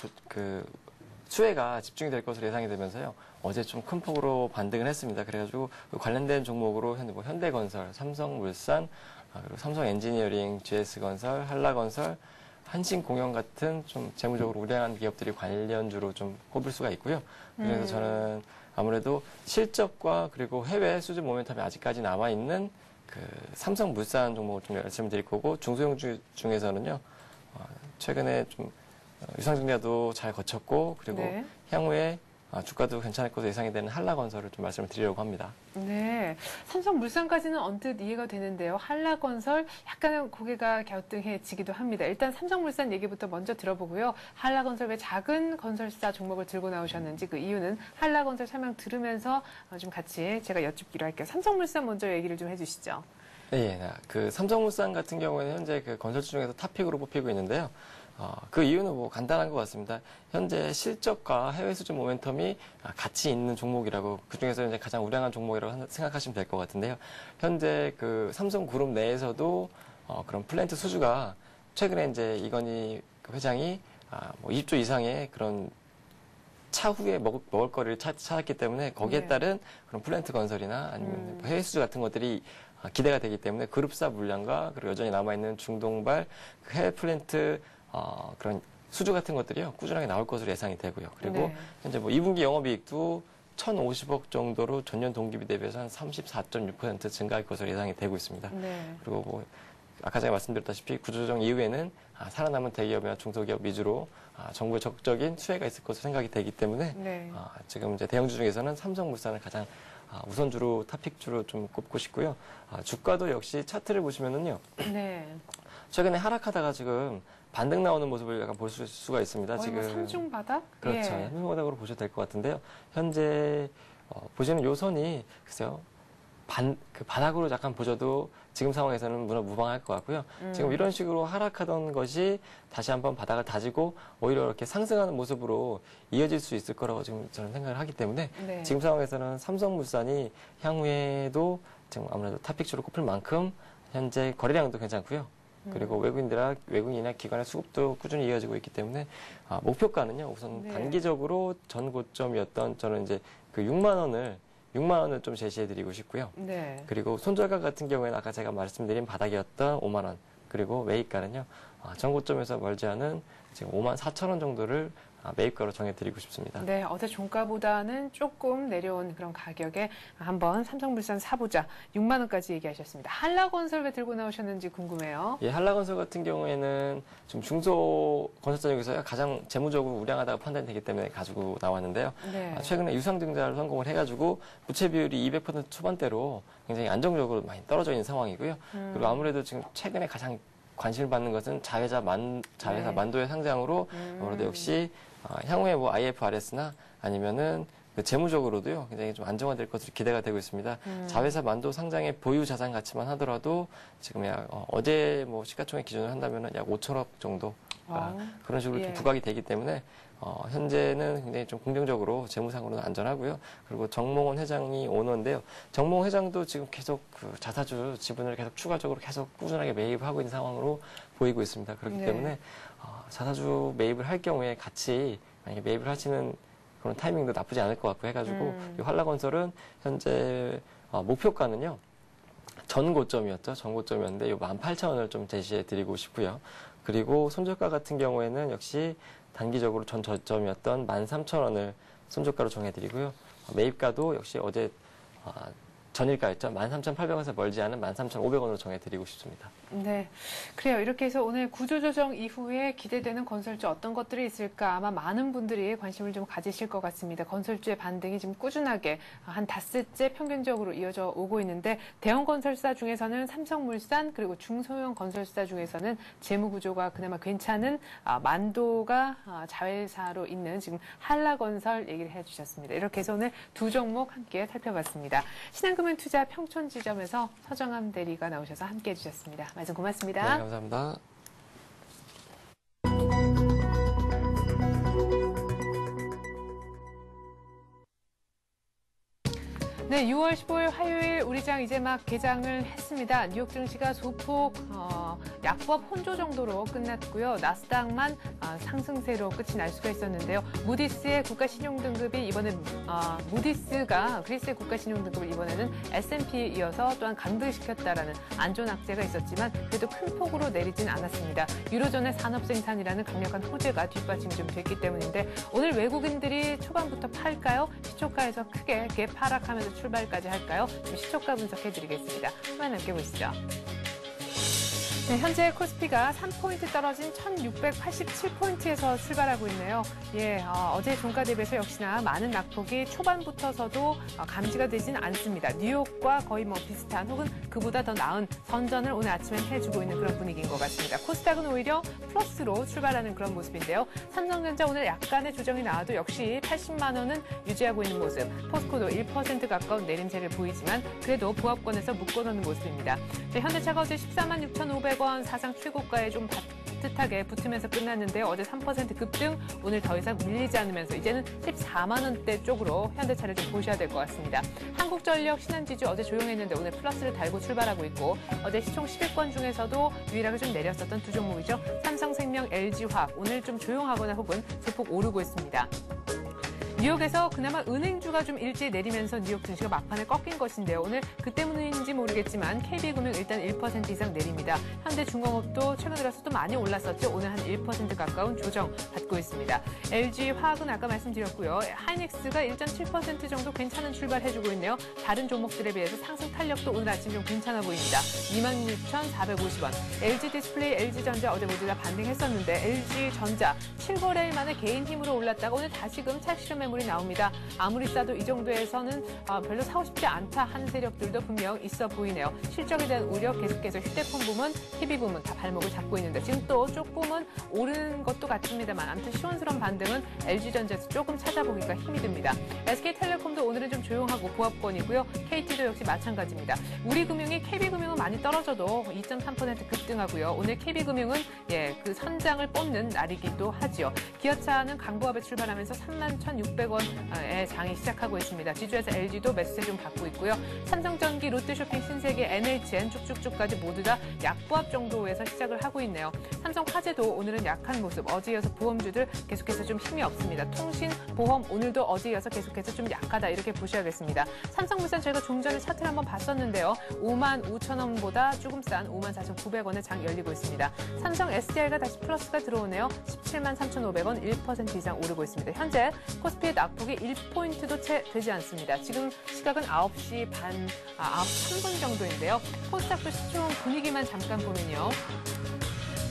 수혜가 집중이 될 것으로 예상이 되면서요. 어제 좀 큰 폭으로 반등을 했습니다. 그래가지고 관련된 종목으로 현대건설, 삼성물산, 그리고 삼성엔지니어링, GS건설, 한라건설, 한신공영 같은 좀 재무적으로 우량한 기업들이 관련주로 좀 꼽을 수가 있고요. 그래서 저는 아무래도 실적과 그리고 해외 수준 모멘텀이 아직까지 남아있는 삼성물산 종목을 좀 말씀드릴 거고 중소형주 중에서는요. 최근에 좀 유상증자도 잘 거쳤고 그리고 네. 향후에 주가도 괜찮을 것으로 예상이 되는 한라건설을 좀 말씀을 드리려고 합니다. 네, 삼성물산까지는 언뜻 이해가 되는데요. 한라건설 약간은 고개가 갸우뚱해지기도 합니다. 일단 삼성물산 얘기부터 먼저 들어보고요. 한라건설 왜 작은 건설사 종목을 들고 나오셨는지 그 이유는 한라건설 설명 들으면서 좀 같이 제가 여쭙기로 할게요. 삼성물산 먼저 얘기를 좀 해주시죠. 네, 삼성물산 같은 경우에는 현재 건설주 중에서 탑픽으로 뽑히고 있는데요. 그 이유는 간단한 것 같습니다. 현재 실적과 해외 수준 모멘텀이 같이 있는 종목이라고 그중에서 이제 가장 우량한 종목이라고 생각하시면 될 것 같은데요. 현재 삼성그룹 내에서도 그런 플랜트 수주가 최근에 이제 이건희 회장이 20조 이상의 그런 차후에 먹을거리를 찾았기 때문에 거기에 네. 따른 그런 플랜트 건설이나 아니면 해외 수주 같은 것들이 기대가 되기 때문에 그룹사 물량과 그리고 여전히 남아있는 중동발 해외 플랜트 그런 수주 같은 것들이요 꾸준하게 나올 것으로 예상이 되고요. 그리고 네. 현재 2분기 영업이익도 1,050억 정도로 전년 동기비 대비해서 한 34.6% 증가할 것으로 예상이 되고 있습니다. 네. 그리고 아까 제가 말씀드렸다시피 구조조정 이후에는 살아남은 대기업이나 중소기업 위주로 정부의 적극적인 수혜가 있을 것으로 생각이 되기 때문에 네. 지금 이제 대형주 중에서는 삼성물산을 가장 우선주로 탑픽주로 좀 꼽고 싶고요. 주가도 역시 차트를 보시면은요. 네. 최근에 하락하다가 지금 반등 나오는 모습을 약간 볼 수가 있습니다. 거의 지금 삼중 바닥? 그렇죠. 예. 삼중 바닥으로 보셔도 될 것 같은데요. 현재 보시는 요 선이 글쎄요. 바닥으로 약간 보셔도 지금 상황에서는 무방할 것 같고요. 지금 이런 식으로 하락하던 것이 다시 한번 바닥을 다지고 오히려 이렇게 상승하는 모습으로 이어질 수 있을 거라고 지금 저는 생각을 하기 때문에 네. 지금 상황에서는 삼성물산이 향후에도 지금 아무래도 탑픽주로 꼽힐 만큼 현재 거래량도 괜찮고요. 그리고 외국인이나 기관의 수급도 꾸준히 이어지고 있기 때문에 목표가는요 우선 네. 단기적으로 전 고점이었던 저는 이제 6만 원을 좀 제시해드리고 싶고요. 네. 그리고 손절가 같은 경우에는 아까 제가 말씀드린 바닥이었던 5만 원 그리고 매입가는요 전 고점에서 멀지 않은 지금 5만 4천 원 정도를 매입가로 정해드리고 싶습니다. 네, 어제 종가보다는 조금 내려온 그런 가격에 한번 삼성물산 사보자. 6만 원까지 얘기하셨습니다. 한라건설 왜 들고 나오셨는지 궁금해요. 예, 한라건설 같은 경우에는 좀 중소 건설사 중에서 가장 재무적으로 우량하다고 판단되기 때문에 가지고 나왔는데요. 네. 최근에 유상증자를 성공을 해가지고 부채 비율이 200% 초반대로 굉장히 안정적으로 많이 떨어져 있는 상황이고요. 그리고 아무래도 지금 최근에 가장 관심을 받는 것은 자회사 네. 만도의 상장으로 아무래도 역시 향후에 IFRS나 아니면은 재무적으로도요 굉장히 좀 안정화될 것으로 기대가 되고 있습니다. 자회사 만도 상장의 보유 자산 가치만 하더라도 지금 약 어제 시가총액 기준으로 한다면은 약 5천억 정도 그런 식으로 예. 좀 부각이 되기 때문에 현재는 굉장히 좀 긍정적으로 재무상으로는 안전하고요. 그리고 정몽원 회장이 오너인데요. 정몽원 회장도 지금 계속 자사주 지분을 계속 추가적으로 계속 꾸준하게 매입하고 있는 상황으로 보이고 있습니다. 그렇기 네. 때문에 자사주 매입을 할 경우에 같이 만약에 매입을 하시는 그런 타이밍도 나쁘지 않을 것 같고 해가지고 이 한라건설은 현재 목표가는요. 전 고점이었는데 이 18,000원을 좀 제시해 드리고 싶고요. 그리고 손절가 같은 경우에는 역시 단기적으로 전 저점이었던 13,000원을 손절가로 정해드리고요. 매입가도 역시 어제 전일가였죠. 13,800원에서 멀지 않은 13,500원으로 정해드리고 싶습니다. 네, 그래요. 이렇게 해서 오늘 구조조정 이후에 기대되는 건설주 어떤 것들이 있을까 아마 많은 분들이 관심을 좀 가지실 것 같습니다. 건설주의 반등이 지금 꾸준하게 한 닷새째 평균적으로 이어져 오고 있는데 대형 건설사 중에서는 삼성물산 그리고 중소형 건설사 중에서는 재무구조가 그나마 괜찮은 만도가 자회사로 있는 지금 한라건설 얘기를 해주셨습니다. 이렇게 해서 오늘 두 종목 함께 살펴봤습니다. 신한금융투자 평촌지점에서 서정함 대리가 나오셔서 함께 해주셨습니다. 말씀 고맙습니다. 네, 감사합니다. 네, 6월 15일 화요일 우리장 이제 막 개장을 했습니다. 뉴욕 증시가 소폭 약보합 혼조 정도로 끝났고요. 나스닥만 상승세로 끝이 날 수가 있었는데요. 무디스의 국가신용등급이 이번에 무디스가 그리스의 국가신용등급을 이번에는 S&P에 이어서 또한 강등시켰다라는 안 좋은 악재가 있었지만 그래도 큰 폭으로 내리진 않았습니다. 유로존의 산업생산이라는 강력한 호재가 뒷받침이 좀 됐기 때문인데 오늘 외국인들이 초반부터 팔까요? 시초가에서 크게 하락하면서 출발까지 할까요? 좀 시초가 분석해드리겠습니다. 한번 함께 보시죠. 네, 현재 코스피가 3포인트 떨어진 1687포인트에서 출발하고 있네요. 어제 종가 대비해서 역시나 많은 낙폭이 초반부터서도 감지가 되진 않습니다. 뉴욕과 거의 비슷한 혹은 그보다 더 나은 선전을 오늘 아침엔 해주고 있는 그런 분위기인 것 같습니다. 코스닥은 오히려 플러스로 출발하는 그런 모습인데요. 삼성전자 오늘 약간의 조정이 나와도 역시 80만 원은 유지하고 있는 모습. 포스코도 1% 가까운 내림세를 보이지만 그래도 보합권에서 묶어놓는 모습입니다. 현대차가 어제 146,500원 사상 최고가에 좀 따뜻하게 붙으면서 끝났는데 어제 3% 급등, 오늘 더 이상 밀리지 않으면서 이제는 14만 원대 쪽으로 현대차를 좀 보셔야 될 것 같습니다. 한국전력, 신한지주 어제 조용했는데 오늘 플러스를 달고 출발하고 있고 어제 시총 10위권 중에서도 유일하게 좀 내렸었던 두 종목이죠. 삼성생명, LG화학 오늘 좀 조용하거나 혹은 소폭 오르고 있습니다. 뉴욕에서 그나마 은행주가 좀 일찍 내리면서 뉴욕 증시가 막판에 꺾인 것인데요. 오늘 그 때문인지 모르겠지만 KB금융 일단 1% 이상 내립니다. 현대중공업도 최근 들어서 또 많이 올랐었죠. 오늘 한 1% 가까운 조정 받고 있습니다. LG화학은 아까 말씀드렸고요. 하이닉스가 1.7% 정도 괜찮은 출발해주고 있네요. 다른 종목들에 비해서 상승 탄력도 오늘 아침 좀 괜찮아 보입니다. 26,450원. LG디스플레이, LG전자 어제 모두 다 반등했었는데 LG전자 7거래일 만에 개인 힘으로 올랐다가 오늘 다시금 찰실현 매물이 나옵니다. 아무리 싸도 이 정도에서는 별로 사고 싶지 않다 하는 세력들도 분명 있어 보이네요. 실적에 대한 우려 계속해서 휴대폰 부문, TV 부문 다 발목을 잡고 있는데 지금 또 조금은 오르는 것도 같습니다만 아무튼 시원스러운 반등은 LG전자에서 조금 찾아보기가 힘이 듭니다. SK텔레콤도 오늘은 좀 조용하고 보합권이고요. KT도 역시 마찬가지입니다. 우리금융이 KB금융은 많이 떨어져도 2.3% 급등하고요. 오늘 KB금융은 그 선장을 뽑는 날이기도 하죠. 기아차는 강보합에 출발하면서 31,600원의 장이 시작하고 있습니다. 지주에서 LG도 매수세 좀 받고 있고요. 삼성전기, 롯데쇼핑, 신세계, NHN 쭉쭉쭉까지 모두 다 약보합 정도에서 시작을 하고 있네요. 삼성화재도 오늘은 약한 모습. 어제 이어서 보험주들 계속해서 좀 힘이 없습니다. 통신, 보험 오늘도 어제 이어서 계속해서 좀 약하다 이렇게 보셔야겠습니다. 삼성물산 저희가 좀 전에 차트를 한번 봤었는데요. 55,000원보다 조금 싼 54,900원에 장 열리고 있습니다. 삼성 SDI가 다시 플러스가 들어오네요. 173,500원 1% 이상 오르고 있습니다. 현재 코스피의 낙폭이 1포인트도 채 되지 않습니다. 지금 시각은 9시 3분 정도인데요. 코스닥도 시총 분위기만 잠깐 보면요.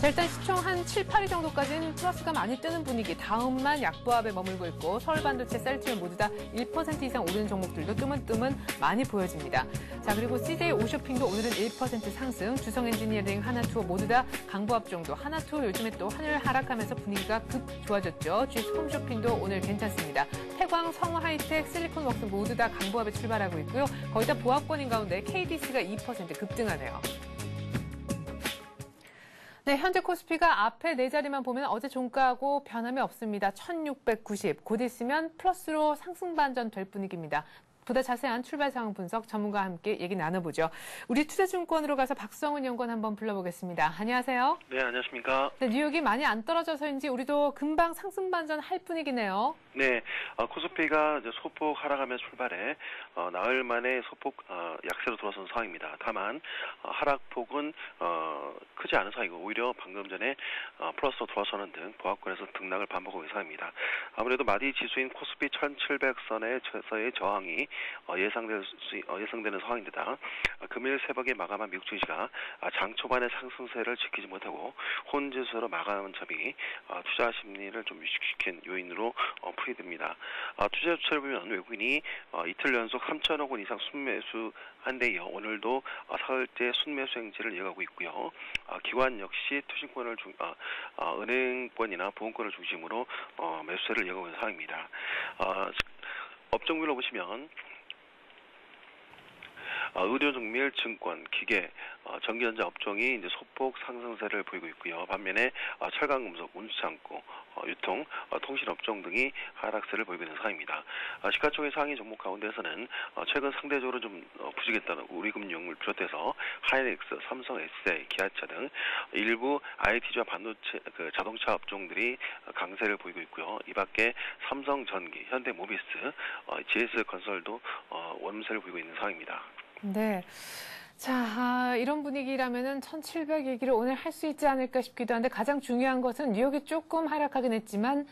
자, 일단 시총 한 7, 8위 정도까지는 플러스가 많이 뜨는 분위기. 다음만 약보합에 머물고 있고 서울반도체, 셀트리온 모두 다 1% 이상 오르는 종목들도 뜨문뜨문 많이 보여집니다. 자, 그리고 CJ 오쇼핑도 오늘은 1% 상승. 주성엔지니어링, 하나투어 모두 다 강보합 정도. 하나투어 요즘에 또 하늘 하락하면서 분위기가 급 좋아졌죠. GS홈쇼핑도 오늘 괜찮습니다. 태광, 성우하이텍, 실리콘웍스 모두 다 강보합에 출발하고 있고요. 거의 다 보합권인 가운데 KDC가 2% 급등하네요. 네, 현재 코스피가 앞에 네 자리만 보면 어제 종가하고 변함이 없습니다. 1690. 곧 있으면 플러스로 상승 반전 될 분위기입니다. 보다 자세한 출발 상황 분석 전문가와 함께 얘기 나눠보죠. 우리 투자증권으로 가서 박성훈 연구원 한번 불러보겠습니다. 안녕하세요. 네, 안녕하십니까. 네, 뉴욕이 많이 안 떨어져서인지 우리도 금방 상승 반전 할 분위기네요. 네, 코스피가 이제 소폭 하락하며 출발해 나흘 만에 소폭 약세로 들어선 상황입니다. 다만 하락폭은 크지 않은 상황이고 오히려 방금 전에 플러스로 돌아서는 등 보합권에서 등락을 반복하고 있는 상황입니다. 아무래도 마디 지수인 코스피 1700선에서의 저항이 예상되는 상황인데다 금일 새벽에 마감한 미국 증시가 장 초반의 상승세를 지키지 못하고 혼재수로 마감한 점이 투자 심리를 좀 위축시킨 요인으로 풀이됩니다. 투자 주체를 보면 외국인이 이틀 연속 3천억 원 이상 순매수한 데 이어 오늘도 사흘째 순매수 행진을 이어가고 있고요. 기관 역시 투신권을 은행권이나 보험권을 중심으로 매수세를 이어가고 있는 상황입니다. 업종별로 보시면 의료정밀, 증권, 기계, 전기전자 업종이 이제 소폭 상승세를 보이고 있고요. 반면에 철강금속, 운수창고, 유통, 통신 업종 등이 하락세를 보이고 있는 상황입니다. 시가총액 상위 종목 가운데서는 최근 상대적으로 좀 부족했던 우리금융을 비롯해서 하이닉스, 삼성, SDI, 기아차 등 일부 IT와 반도체, 자동차 업종들이 강세를 보이고 있고요. 이밖에 삼성전기, 현대모비스, GS건설도 원세를 보이고 있는 상황입니다. 네. 자, 이런 분위기라면은 1700 얘기를 오늘 할 수 있지 않을까 싶기도 한데 가장 중요한 것은 뉴욕이 조금 하락하긴 했지만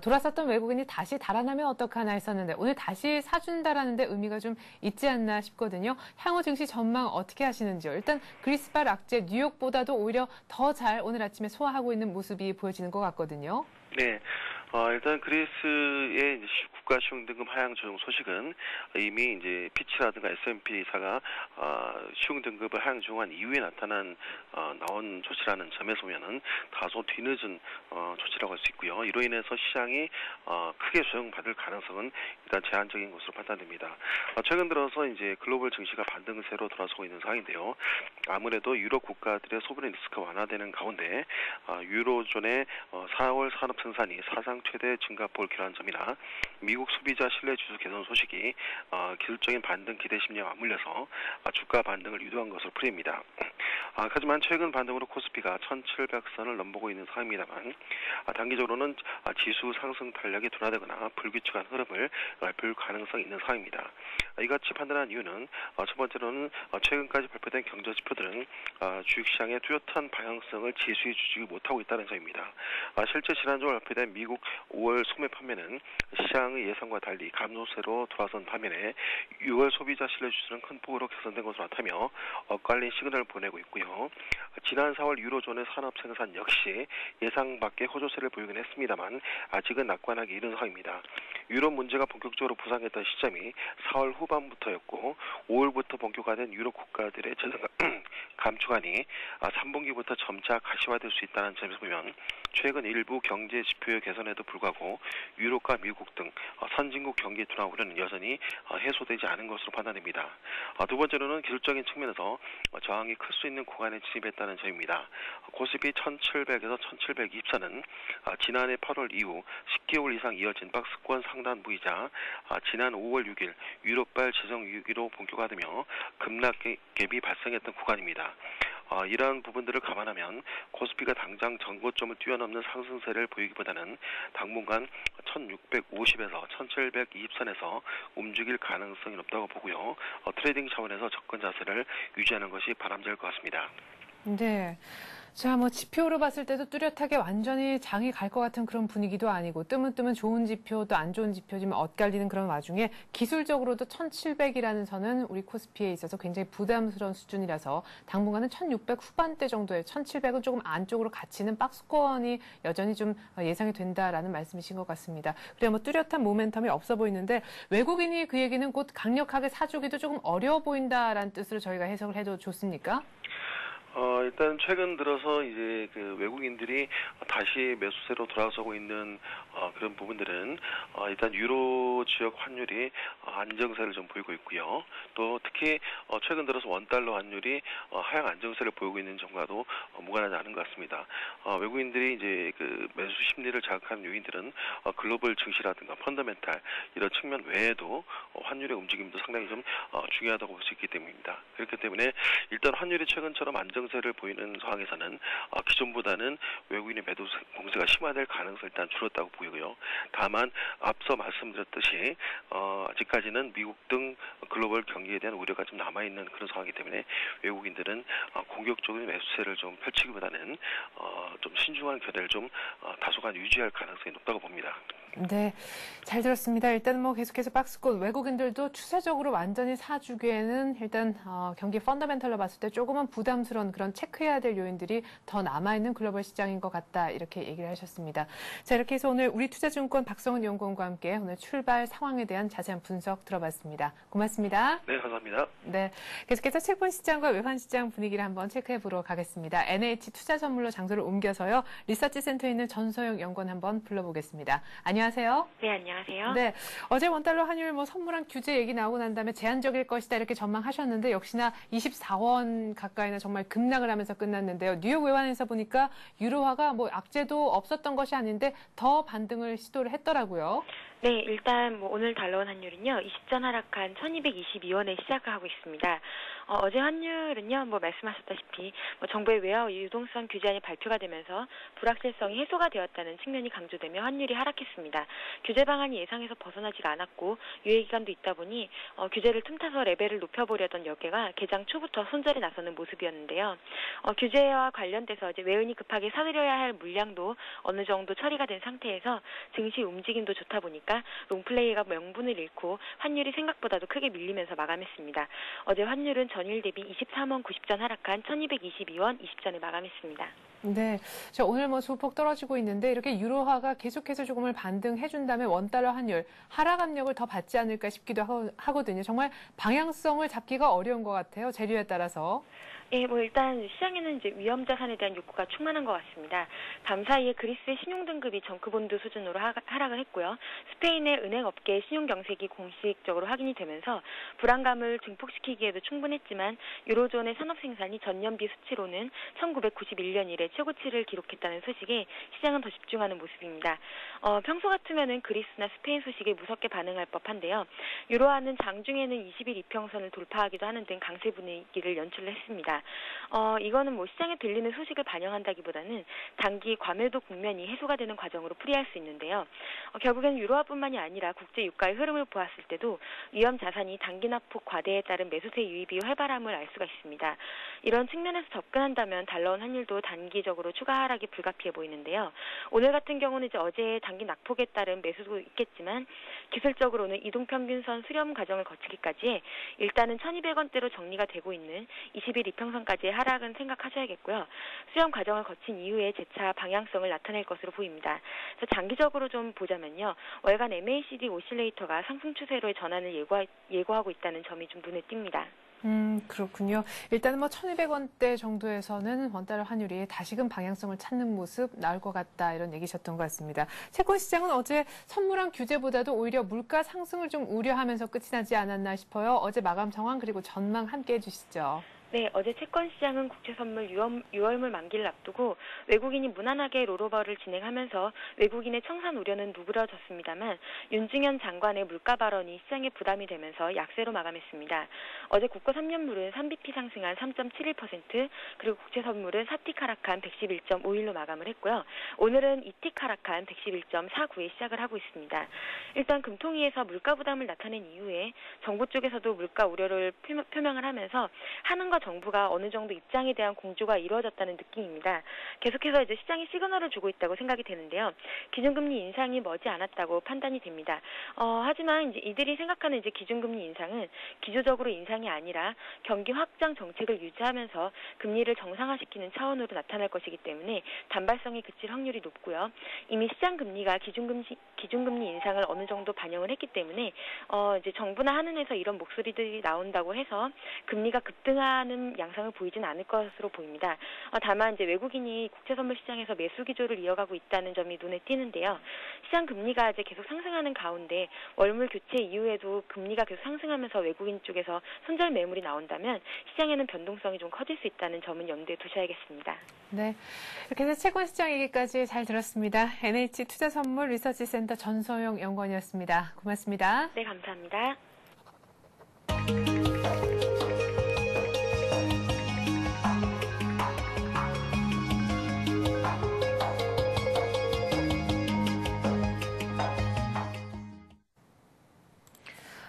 돌아섰던 외국인이 다시 달아나면 어떡하나 했었는데 오늘 다시 사준다라는 데 의미가 좀 있지 않나 싶거든요. 향후 증시 전망 어떻게 하시는지요? 일단 그리스발 악재 뉴욕보다도 오히려 더 잘 오늘 아침에 소화하고 있는 모습이 보여지는 것 같거든요. 네. 일단 그리스의 이제 국가 시흥등급 하향 조정 소식은 이미 이제 피치라든가 S&P사가 시흥등급을 하향 조정한 이후에 나온 조치라는 점에서 보면은 다소 뒤늦은 조치라고 할 수 있고요. 이로 인해서 시장이 크게 조정받을 가능성은 일단 제한적인 것으로 판단됩니다. 최근 들어서 이제 글로벌 증시가 반등세로 돌아서고 있는 상황인데요. 아무래도 유럽 국가들의 소비는 리스크가 완화되는 가운데 유로존의 4월 산업 생산이 사상 최대 증가폭을 기록한 점이나 미국 소비자 신뢰 지수 개선 소식이 기술적인 반등 기대 심리에 맞물려서 주가 반등을 유도한 것으로 풀입니다. 하지만 최근 반등으로 코스피가 1700선을 넘보고 있는 상황입니다만 단기적으로는 지수 상승 탄력이 둔화되거나 불규칙한 흐름을 볼 가능성이 있는 상황입니다. 이같이 판단한 이유는 첫 번째로는 최근까지 발표된 경제 지표들은 주식시장의 뚜렷한 방향성을 지수에 주지 못하고 있다는 점입니다. 실제 지난주 발표된 미국 5월 소매 판매는 시장의 예상과 달리 감소세로 돌아선 반면에 6월 소비자 신뢰 지수는 큰 폭으로 개선된 것으로 나타나며 엇갈린 시그널을 보내고 있고요. 지난 4월 유로존의 산업 생산 역시 예상 밖의 호조세를 보이긴 했습니다만 아직은 낙관하기 이른 상황입니다. 유럽 문제가 본격적으로 부상했던 시점이 4월 후반부터였고 5월부터 본격화된 유럽 국가들의 재정 감축안이 3분기부터 점차 가시화될 수 있다는 점에서 보면 최근 일부 경제 지표의 개선에도 불구하고 유럽과 미국 등 선진국 경기 둔화 우려는 여전히 해소되지 않은 것으로 판단됩니다. 두 번째로는 기술적인 측면에서 저항이 클 수 있는 구간에 진입했다는 점입니다. 코스피 1700에서 1724는 지난해 8월 이후 10개월 이상 이어진 박스권 상단 부이자 지난 5월 6일 유럽발 재정 위기로 본격화되며 급락 갭이 발생했던 구간입니다. 이러한 부분들을 감안하면 코스피가 당장 전고점을 뛰어넘는 상승세를 보이기보다는 당분간 1650에서 1720선에서 움직일 가능성이 높다고 보고요. 트레이딩 차원에서 접근 자세를 유지하는 것이 바람직할 것 같습니다. 네. 자, 지표로 봤을 때도 뚜렷하게 완전히 장이 갈 것 같은 그런 분위기도 아니고 뜨문뜨문 좋은 지표 또 안 좋은 지표 지금 엇갈리는 그런 와중에 기술적으로도 1700이라는 선은 우리 코스피에 있어서 굉장히 부담스러운 수준이라서 당분간은 1600 후반대 정도에 1700은 조금 안쪽으로 갇히는 박스권이 여전히 좀 예상이 된다라는 말씀이신 것 같습니다. 그래 뚜렷한 모멘텀이 없어 보이는데 외국인이 그 얘기는 곧 강력하게 사주기도 조금 어려워 보인다라는 뜻으로 저희가 해석을 해도 좋습니까? 일단 최근 들어서 이제 그 외국인들이 다시 매수세로 돌아서고 있는 그런 부분들은 일단 유로 지역 환율이 안정세를 좀 보이고 있고요. 또 특히 최근 들어서 원달러 환율이 하향 안정세를 보이고 있는 점과도 무관하지 않은 것 같습니다. 외국인들이 이제 그 매수 심리를 자극하는 요인들은 글로벌 증시라든가 펀더멘탈 이런 측면 외에도 환율의 움직임도 상당히 좀 중요하다고 볼 수 있기 때문입니다. 그렇기 때문에 일단 환율이 최근처럼 안정세를 보이는 상황에서는 기존보다는 외국인의 매도 공세가 심화될 가능성이 일단 줄었다고 보이고요. 다만 앞서 말씀드렸듯이 아직까지는 미국 등 글로벌 경기에 대한 우려가 좀 남아있는 그런 상황이기 때문에 외국인들은 공격적인 매수세를 좀 펼치기보다는 좀 신중한 견해를 좀 다소간 유지할 가능성이 높다고 봅니다. 네, 잘 들었습니다. 일단 뭐 계속해서 박스권 외국인들도 추세적으로 완전히 사주기에는 일단 경기 펀더멘털로 봤을 때 조금은 부담스러운 그런 체크해야 될 요인들이 더 남아있는 글로벌 시장인 것 같다 이렇게 얘기를 하셨습니다. 자, 이렇게 해서 오늘 우리투자증권 박성은 연구원과 함께 오늘 출발 상황에 대한 자세한 분석 들어봤습니다. 고맙습니다. 네, 감사합니다. 네, 계속해서 채권 시장과 외환 시장 분위기를 한번 체크해 보러 가겠습니다. NH 투자 선물로 장소를 옮겨서요. 리서치 센터에 있는 전소영 연구원 한번 불러보겠습니다. 안녕하세요. 네, 안녕하세요. 네, 어제 원달러 환율 뭐 선물한 규제 얘기 나오고 난 다음에 제한적일 것이다 이렇게 전망하셨는데 역시나 24원 가까이나 정말 급락을 하면서 끝났는데요. 뉴욕 외환에서 보니까 유로화가 뭐 악재도 없었던 것이 아닌데 더 반등을 시도를 했더라고요. 네, 일단 뭐 오늘 달러원 환율은요, 20전 하락한 1222원에 시작을 하고 있습니다. 어제 환율은요, 뭐 말씀하셨다시피 정부의 외화 유동성 규제안이 발표가 되면서 불확실성이 해소가 되었다는 측면이 강조되며 환율이 하락했습니다. 규제 방안이 예상에서 벗어나지가 않았고 유예 기간도 있다 보니 규제를 틈타서 레벨을 높여보려던 여계가 개장 초부터 손절에 나서는 모습이었는데요. 규제와 관련돼서 이제 외은이 급하게 사들여야 할 물량도 어느 정도 처리가 된 상태에서 증시 움직임도 좋다 보니까 롱플레이가 명분을 잃고 환율이 생각보다도 크게 밀리면서 마감했습니다. 어제 환율은 전일 대비 23원 90전 하락한 1222원 20전에 마감했습니다. 네, 자, 오늘 뭐 소폭 떨어지고 있는데 이렇게 유로화가 계속해서 조금을 반등해준다면 원달러 환율 하락 압력을 더 받지 않을까 싶기도 하거든요. 정말 방향성을 잡기가 어려운 것 같아요. 재료에 따라서. 예, 뭐 일단 시장에는 이제 위험 자산에 대한 욕구가 충만한 것 같습니다. 밤 사이에 그리스의 신용 등급이 정크본드 수준으로 하락을 했고요. 스페인의 은행 업계의 신용 경색이 공식적으로 확인이 되면서 불안감을 증폭시키기에도 충분했지만 유로존의 산업 생산이 전년비 수치로는 1991년 이래 최고치를 기록했다는 소식에 시장은 더 집중하는 모습입니다. 평소 같으면은 그리스나 스페인 소식에 무섭게 반응할 법한데요. 유로화는 장중에는 20일 이평선을 돌파하기도 하는 등 강세 분위기를 연출을 했습니다. 이거는 뭐 시장에 들리는 소식을 반영한다기보다는 단기 과매도 국면이 해소가 되는 과정으로 풀이할 수 있는데요. 결국에는 유로화뿐만이 아니라 국제 유가의 흐름을 보았을 때도 위험 자산이 단기 낙폭 과대에 따른 매수세 유입이 활발함을 알 수가 있습니다. 이런 측면에서 접근한다면 달러원 환율도 단기적으로 추가 하락이 불가피해 보이는데요. 오늘 같은 경우는 이제 어제 단기 낙폭에 따른 매수도 있겠지만 기술적으로는 이동평균선 수렴 과정을 거치기까지 일단은 1200원대로 정리가 되고 있는 20일 이평선까지의 하락은 생각하셔야겠고요. 수렴 과정을 거친 이후에 재차 방향성을 나타낼 것으로 보입니다. 장기적으로 좀 보자면요. 월간 MACD 오실레이터가 상승 추세로의 전환을 예고하고 있다는 점이 좀 눈에 띕니다. 그렇군요. 일단은 뭐 1200원대 정도에서는 원달러 환율이 다시금 방향성을 찾는 모습 나올 것 같다 이런 얘기셨던 것 같습니다. 채권 시장은 어제 선물한 규제보다도 오히려 물가 상승을 좀 우려하면서 끝이 나지 않았나 싶어요. 어제 마감 상황 그리고 전망 함께 해주시죠. 네, 어제 채권 시장은 국채 선물 6월물 만기를 앞두고 외국인이 무난하게 롤오버를 진행하면서 외국인의 청산 우려는 누그러졌습니다만 윤중현 장관의 물가 발언이 시장에 부담이 되면서 약세로 마감했습니다. 어제 국고 3년물은 3bp 상승한 3.71% 그리고 국채 선물은 4틱 하락한 111.51로 마감을 했고요. 오늘은 2틱 하락한 111.49에 시작을 하고 있습니다. 일단 금통위에서 물가 부담을 나타낸 이후에 정부 쪽에서도 물가 우려를 표명을 하면서 한은과 정부가 어느 정도 입장에 대한 공조가 이루어졌다는 느낌입니다. 계속해서 이제 시장이 시그널을 주고 있다고 생각이 되는데요. 기준금리 인상이 머지 않았다고 판단이 됩니다. 하지만 이제 이들이 생각하는 이제 기준금리 인상은 기조적으로 인상이 아니라 경기 확장 정책을 유지하면서 금리를 정상화시키는 차원으로 나타날 것이기 때문에 단발성이 그칠 확률이 높고요. 이미 시장 금리가 기준금리 인상을 어느 정도 반영을 했기 때문에 이제 정부나 한은에서 이런 목소리들이 나온다고 해서 금리가 급등하는 양상을 보이진 않을 것으로 보입니다. 다만 이제 외국인이 국채 선물 시장에서 매수 기조를 이어가고 있다는 점이 눈에 띄는데요. 시장 금리가 이제 계속 상승하는 가운데 월물 교체 이후에도 금리가 계속 상승하면서 외국인 쪽에서 손절 매물이 나온다면 시장에는 변동성이 좀 커질 수 있다는 점은 염두에 두셔야겠습니다. 네, 이렇게 해서 채권 시장 얘기까지 잘 들었습니다. NH 투자 선물 리서치 센터 전소영 연구원이었습니다. 고맙습니다. 네, 감사합니다.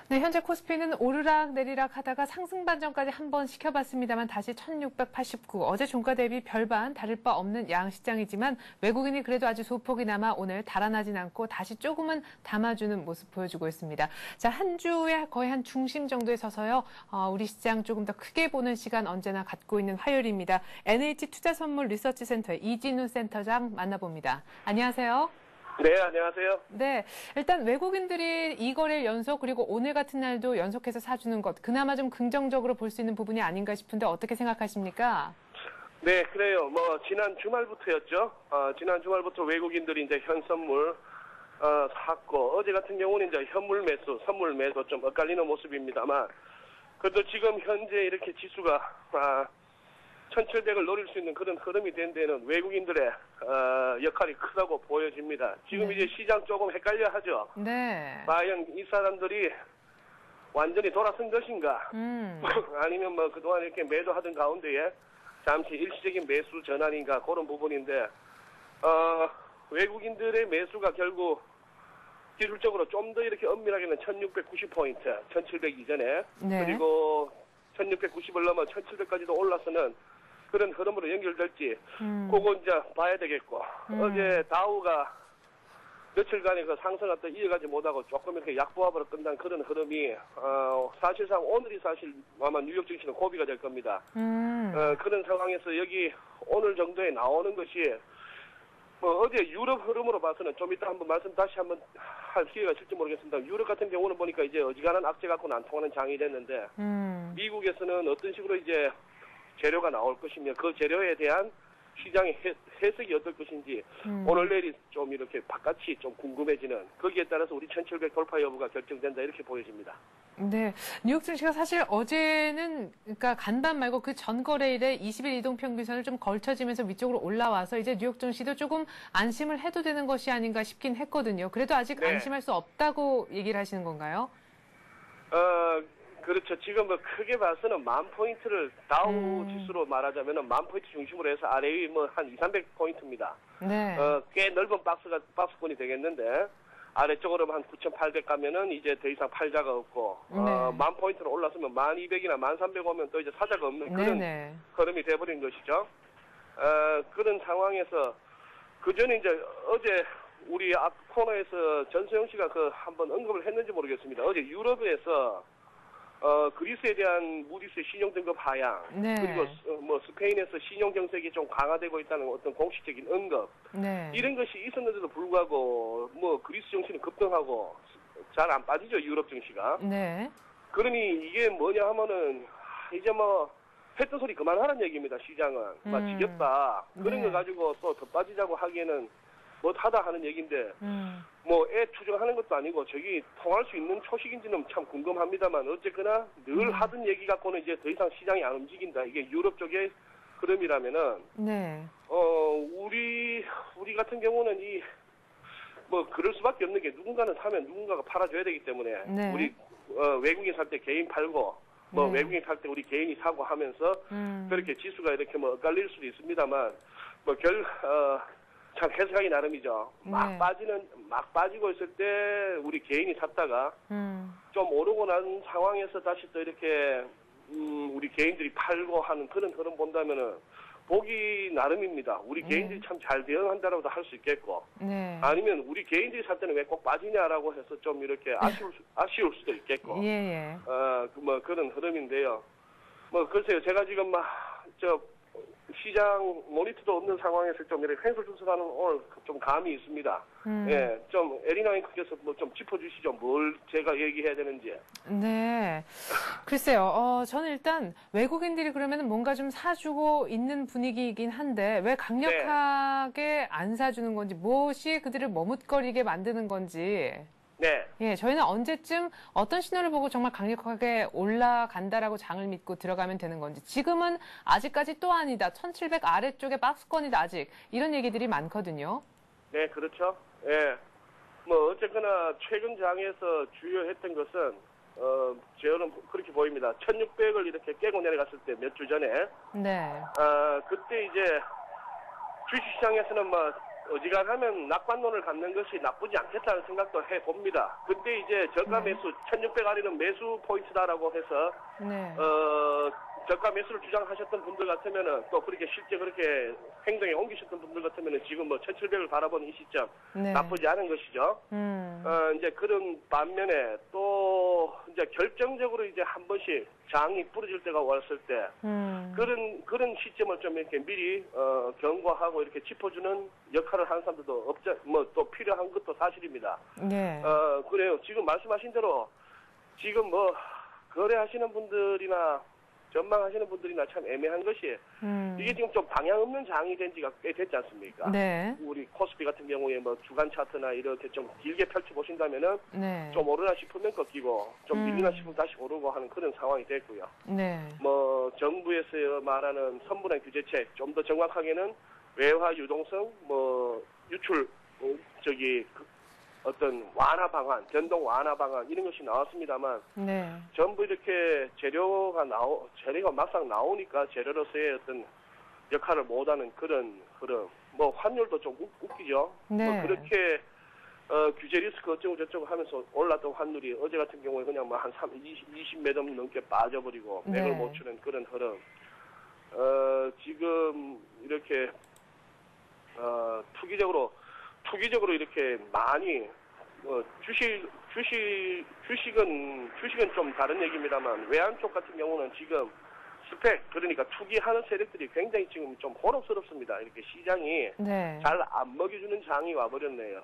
네, 네, 현재 코스피는 오르락 내리락 하다가 상승 반전까지 한번 시켜봤습니다만 다시 1689. 어제 종가 대비 별반 다를 바 없는 양시장이지만 외국인이 그래도 아주 소폭이 남아 오늘 달아나진 않고 다시 조금은 담아주는 모습 보여주고 있습니다. 자, 한 주에 거의 한 중심 정도에 서서요. 우리 시장 조금 더 크게 보는 시간 언제나 갖고 있는 화요일입니다. NH투자선물 리서치센터의 이진우 센터장 만나봅니다. 안녕하세요. 네, 안녕하세요. 네, 일단 외국인들이 2거래일 연속 그리고 오늘 같은 날도 연속해서 사주는 것 그나마 좀 긍정적으로 볼 수 있는 부분이 아닌가 싶은데 어떻게 생각하십니까? 네, 그래요. 지난 주말부터였죠. 지난 주말부터 외국인들이 이제 현선물 샀고 어제 같은 경우는 이제 현물 매수, 선물 매도 좀 엇갈리는 모습입니다만 그래도 지금 현재 이렇게 지수가 1700을 노릴 수 있는 그런 흐름이 된 데는 외국인들의 역할이 크다고 보여집니다. 지금 이제 시장 조금 헷갈려 하죠. 네. 과연 이 사람들이 완전히 돌아선 것인가? 아니면 그동안 이렇게 매도하던 가운데에 잠시 일시적인 매수 전환인가? 그런 부분인데, 외국인들의 매수가 결국 기술적으로 좀 더 이렇게 엄밀하게는 1690포인트, 1700 이전에, 네. 그리고 1690을 넘어 1700까지도 올라서는 그런 흐름으로 연결될지 그거 이제 봐야 되겠고 어제 다우가 며칠간의 그 상승을 또 이어가지 못하고 조금 이렇게 약보합으로 끝난 그런 흐름이 사실상 오늘이 사실 아마 뉴욕 증시는 고비가 될 겁니다. 그런 상황에서 여기 오늘 정도에 나오는 것이 어제 유럽 흐름으로 봐서는 좀 이따 한번 말씀 다시 한번 할 기회가 있을지 모르겠습니다. 유럽 같은 경우는 보니까 이제 어지간한 악재 갖고는 안 통하는 장이 됐는데 미국에서는 어떤 식으로 이제 재료가 나올 것이며 그 재료에 대한 시장의 해석이 어떨 것인지 오늘 내일이 좀 이렇게 바깥이 좀 궁금해지는 거기에 따라서 우리 1700 돌파 여부가 결정된다 이렇게 보여집니다. 네, 뉴욕 증시가 사실 어제는 그러니까 간밤 말고 그 전 거래일에 20일 이동 평균선을 좀 걸쳐지면서 위쪽으로 올라와서 이제 뉴욕 증시도 조금 안심을 해도 되는 것이 아닌가 싶긴 했거든요. 그래도 아직 네. 안심할 수 없다고 얘기를 하시는 건가요? 그렇죠. 지금 크게 봐서는 10,000포인트를 다우 지수로 말하자면 10,000포인트 중심으로 해서 아래 위 한 200~300포인트입니다. 네. 꽤 넓은 박스권이 되겠는데 아래쪽으로 한 9,800 가면은 이제 더 이상 팔자가 없고 네. 10,000포인트로 올라서면 1,200이나 1,300 오면 또 이제 사자가 없는 그런 네네. 흐름이 돼버린 것이죠. 그런 상황에서 그 전에 이제 어제 우리 앞 코너에서 전소영 씨가 한번 언급을 했는지 모르겠습니다. 어제 유럽에서 그리스에 대한 무디스의 신용등급 하향, 네. 그리고 스페인에서 신용정책이 좀 강화되고 있다는 어떤 공식적인 언급, 네. 이런 것이 있었는데도 불구하고 그리스 정시는 급등하고 잘 안 빠지죠, 유럽 정시가. 네. 그러니 이게 뭐냐 하면은 이제 했던 소리 그만하라는 얘기입니다. 시장은 지겹다. 그런 네. 거 가지고 또 더 빠지자고 하기에는 못하다 하는 얘기인데 애 투정하는 것도 아니고 저기 통할 수 있는 초식인지는 참 궁금합니다만 어쨌거나 늘 하던 얘기 갖고는 이제 더 이상 시장이 안 움직인다. 이게 유럽 쪽의 흐름이라면은 네. 우리 같은 경우는 그럴 수밖에 없는 게 누군가는 사면 누군가가 팔아줘야 되기 때문에 네. 우리 외국인 살 때 개인 팔고 네. 외국인 살 때 우리 개인이 사고 하면서 그렇게 지수가 이렇게 엇갈릴 수도 있습니다만 참 해석하기 나름이죠. 막 빠지고 있을 때 우리 개인이 샀다가 좀 오르고 난 상황에서 다시 또 이렇게 우리 개인들이 팔고 하는 그런 흐름 본다면은 보기 나름입니다. 우리 개인들이 참 잘 대응한다라고도 할 수 있겠고, 네. 아니면 우리 개인들이 살 때는 왜 꼭 빠지냐라고 해서 좀 이렇게 아쉬울 수도 있겠고, 예. 그런 흐름인데요. 글쎄요, 제가 지금 시장 모니터도 없는 상황에서 좀 이렇게 횡설수설하는 오늘 좀 감이 있습니다. 예, 좀 에리나 앵커께서 좀 짚어주시죠. 뭘 제가 얘기해야 되는지. 네. 글쎄요. 저는 일단 외국인들이 그러면 뭔가 좀 사주고 있는 분위기이긴 한데 왜 강력하게 안 사주는 건지, 무엇이 그들을 머뭇거리게 만드는 건지. 네. 예, 저희는 언제쯤 어떤 신호를 보고 정말 강력하게 올라간다라고 장을 믿고 들어가면 되는 건지. 지금은 아직까지 또 아니다. 1700 아래쪽에 박스권이다. 아직. 이런 얘기들이 많거든요. 네, 그렇죠. 예. 어쨌거나 최근 장에서 주요했던 것은 제어는 그렇게 보입니다. 1600을 이렇게 깨고 내려갔을 때 몇 주 전에 네. 그때 이제 주식시장에서는 어지간하면 낙관론을 갖는 것이 나쁘지 않겠다는 생각도 해봅니다. 그때 이제 저가 매수 1600알이는 매수 포인트다라고 해서 네. 저가 매수를 주장하셨던 분들 같으면은 또 그렇게 실제 그렇게 행동에 옮기셨던 분들 같으면은 지금 뭐 1700을 바라보는 이 시점 네. 나쁘지 않은 것이죠. 이제 그런 반면에 또 이제 결정적으로 이제 한 번씩 장이 부러질 때가 왔을 때 그런 시점을 좀 이렇게 미리 경고하고 이렇게 짚어주는 역할을 하는 사람들도 또 필요한 것도 사실입니다. 네. 그래요. 지금 말씀하신 대로 지금 뭐 거래하시는 분들이나 전망하시는 분들이나 참 애매한 것이 이게 지금 좀 방향 없는 장이 된 지가 꽤 됐지 않습니까? 네. 우리 코스피 같은 경우에 뭐 주간 차트나 이렇게 좀 길게 펼쳐보신다면은 네. 좀 오르나 싶으면 꺾이고 좀 밀리나 싶으면 다시 오르고 하는 그런 상황이 됐고요. 네. 뭐 정부에서 말하는 선분의 규제책, 좀 더 정확하게는 외화 유동성, 뭐 유출 어떤 완화 방안, 변동 완화 방안 이런 것이 나왔습니다만 네. 전부 이렇게 재료가 막상 나오니까 재료로서의 어떤 역할을 못하는 그런 흐름. 뭐 환율도 좀 웃기죠. 네. 뭐 그렇게 규제 리스크 어쩌고 저쩌고 하면서 올랐던 환율이 어제 같은 경우에 그냥 뭐 한 20몇 원 넘게 빠져버리고 맥을 네. 못 추는 그런 흐름. 지금 이렇게 투기적으로 이렇게 많이 주식은 좀 다른 얘기입니다만 외환 쪽 같은 경우는 지금 스펙 그러니까 투기하는 세력들이 굉장히 지금 좀 혼란스럽습니다. 이렇게 시장이 네. 잘 안 먹여주는 장이 와버렸네요.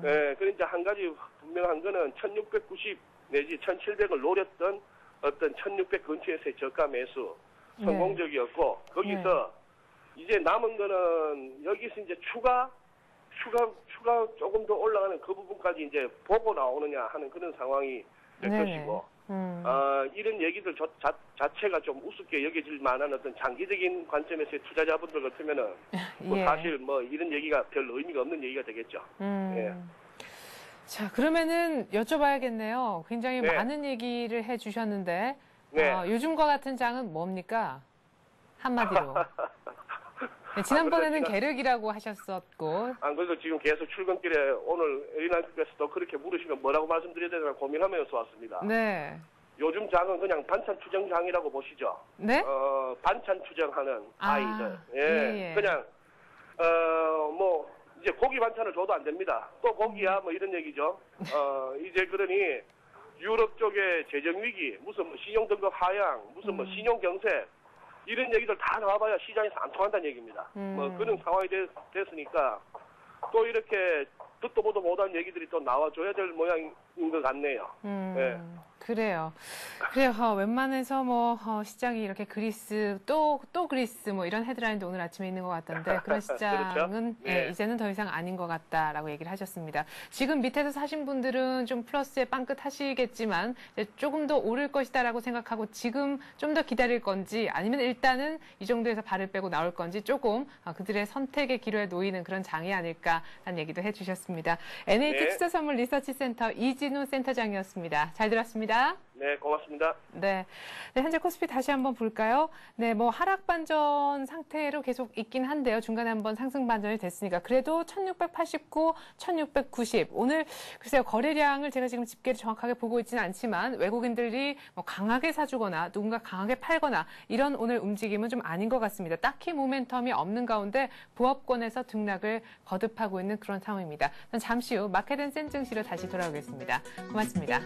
네, 그러니까 한 가지 분명한 거는 1690 내지 1700을 노렸던 어떤 1600 근처에서의 저가 매수 성공적이었고 거기서 이제 남은 거는 여기서 이제 추가 조금 더 올라가는 그 부분까지 이제 보고 나오느냐 하는 그런 상황이 될 것이고, 이런 얘기들 자체가 좀 우습게 여겨질 만한 어떤 장기적인 관점에서의 투자자분들 같으면은, 뭐 사실 뭐 이런 얘기가 별 의미가 없는 얘기가 되겠죠. 예. 자, 그러면은 여쭤봐야겠네요. 굉장히 많은 얘기를 해 주셨는데, 요즘과 같은 장은 뭡니까? 한마디로. 네, 지난번에는 계륵이라고 하셨었고. 안 그래도 지금 계속 출근길에 오늘 에리나님께서도 그렇게 물으시면 뭐라고 말씀드려야 되나 고민하면서 왔습니다. 네. 요즘 장은 그냥 반찬 추정장이라고 보시죠. 네? 반찬 추정하는 아이들. 예. 그냥 뭐 이제 고기 반찬을 줘도 안 됩니다. 또 고기야 뭐 이런 얘기죠. 이제 그러니 유럽 쪽의 재정 위기, 무슨 뭐 신용 등급 하향, 무슨 뭐 신용 경색 이런 얘기들 다 나와봐야 시장에서 안 통한다는 얘기입니다. 뭐 그런 상황이 됐으니까 또 이렇게 듣도 보도 못한 얘기들이 또 나와줘야 될 모양인 것 같네요. 네. 그래요. 웬만해서 뭐 시장이 이렇게 그리스 또 그리스 뭐 이런 헤드라인도 오늘 아침에 있는 것 같던데 그런 시장은 그렇죠? 이제는 더 이상 아닌 것 같다라고 얘기를 하셨습니다. 지금 밑에서 사신 분들은 좀 플러스에 빵긋하시겠지만 조금 더 오를 것이다라고 생각하고 지금 좀 더 기다릴 건지 아니면 일단은 이 정도에서 발을 빼고 나올 건지 조금 그들의 선택의 기로에 놓이는 그런 장이 아닐까라는 얘기도 해주셨습니다. NH 투자선물 리서치 센터 이진우 센터장이었습니다. 잘 들었습니다. 네, 고맙습니다. 네, 현재 코스피 다시 한번 볼까요? 네, 뭐 하락 반전 상태로 계속 있긴 한데요. 중간에 한번 상승 반전이 됐으니까 그래도 1689, 1690 오늘 글쎄요 거래량을 제가 지금 집계를 정확하게 보고 있지는 않지만 외국인들이 뭐 강하게 사주거나 누군가 강하게 팔거나 이런 오늘 움직임은 좀 아닌 것 같습니다. 딱히 모멘텀이 없는 가운데 부업권에서 등락을 거듭하고 있는 그런 상황입니다. 잠시 후 마켓앤센 증시로 다시 돌아오겠습니다. 고맙습니다.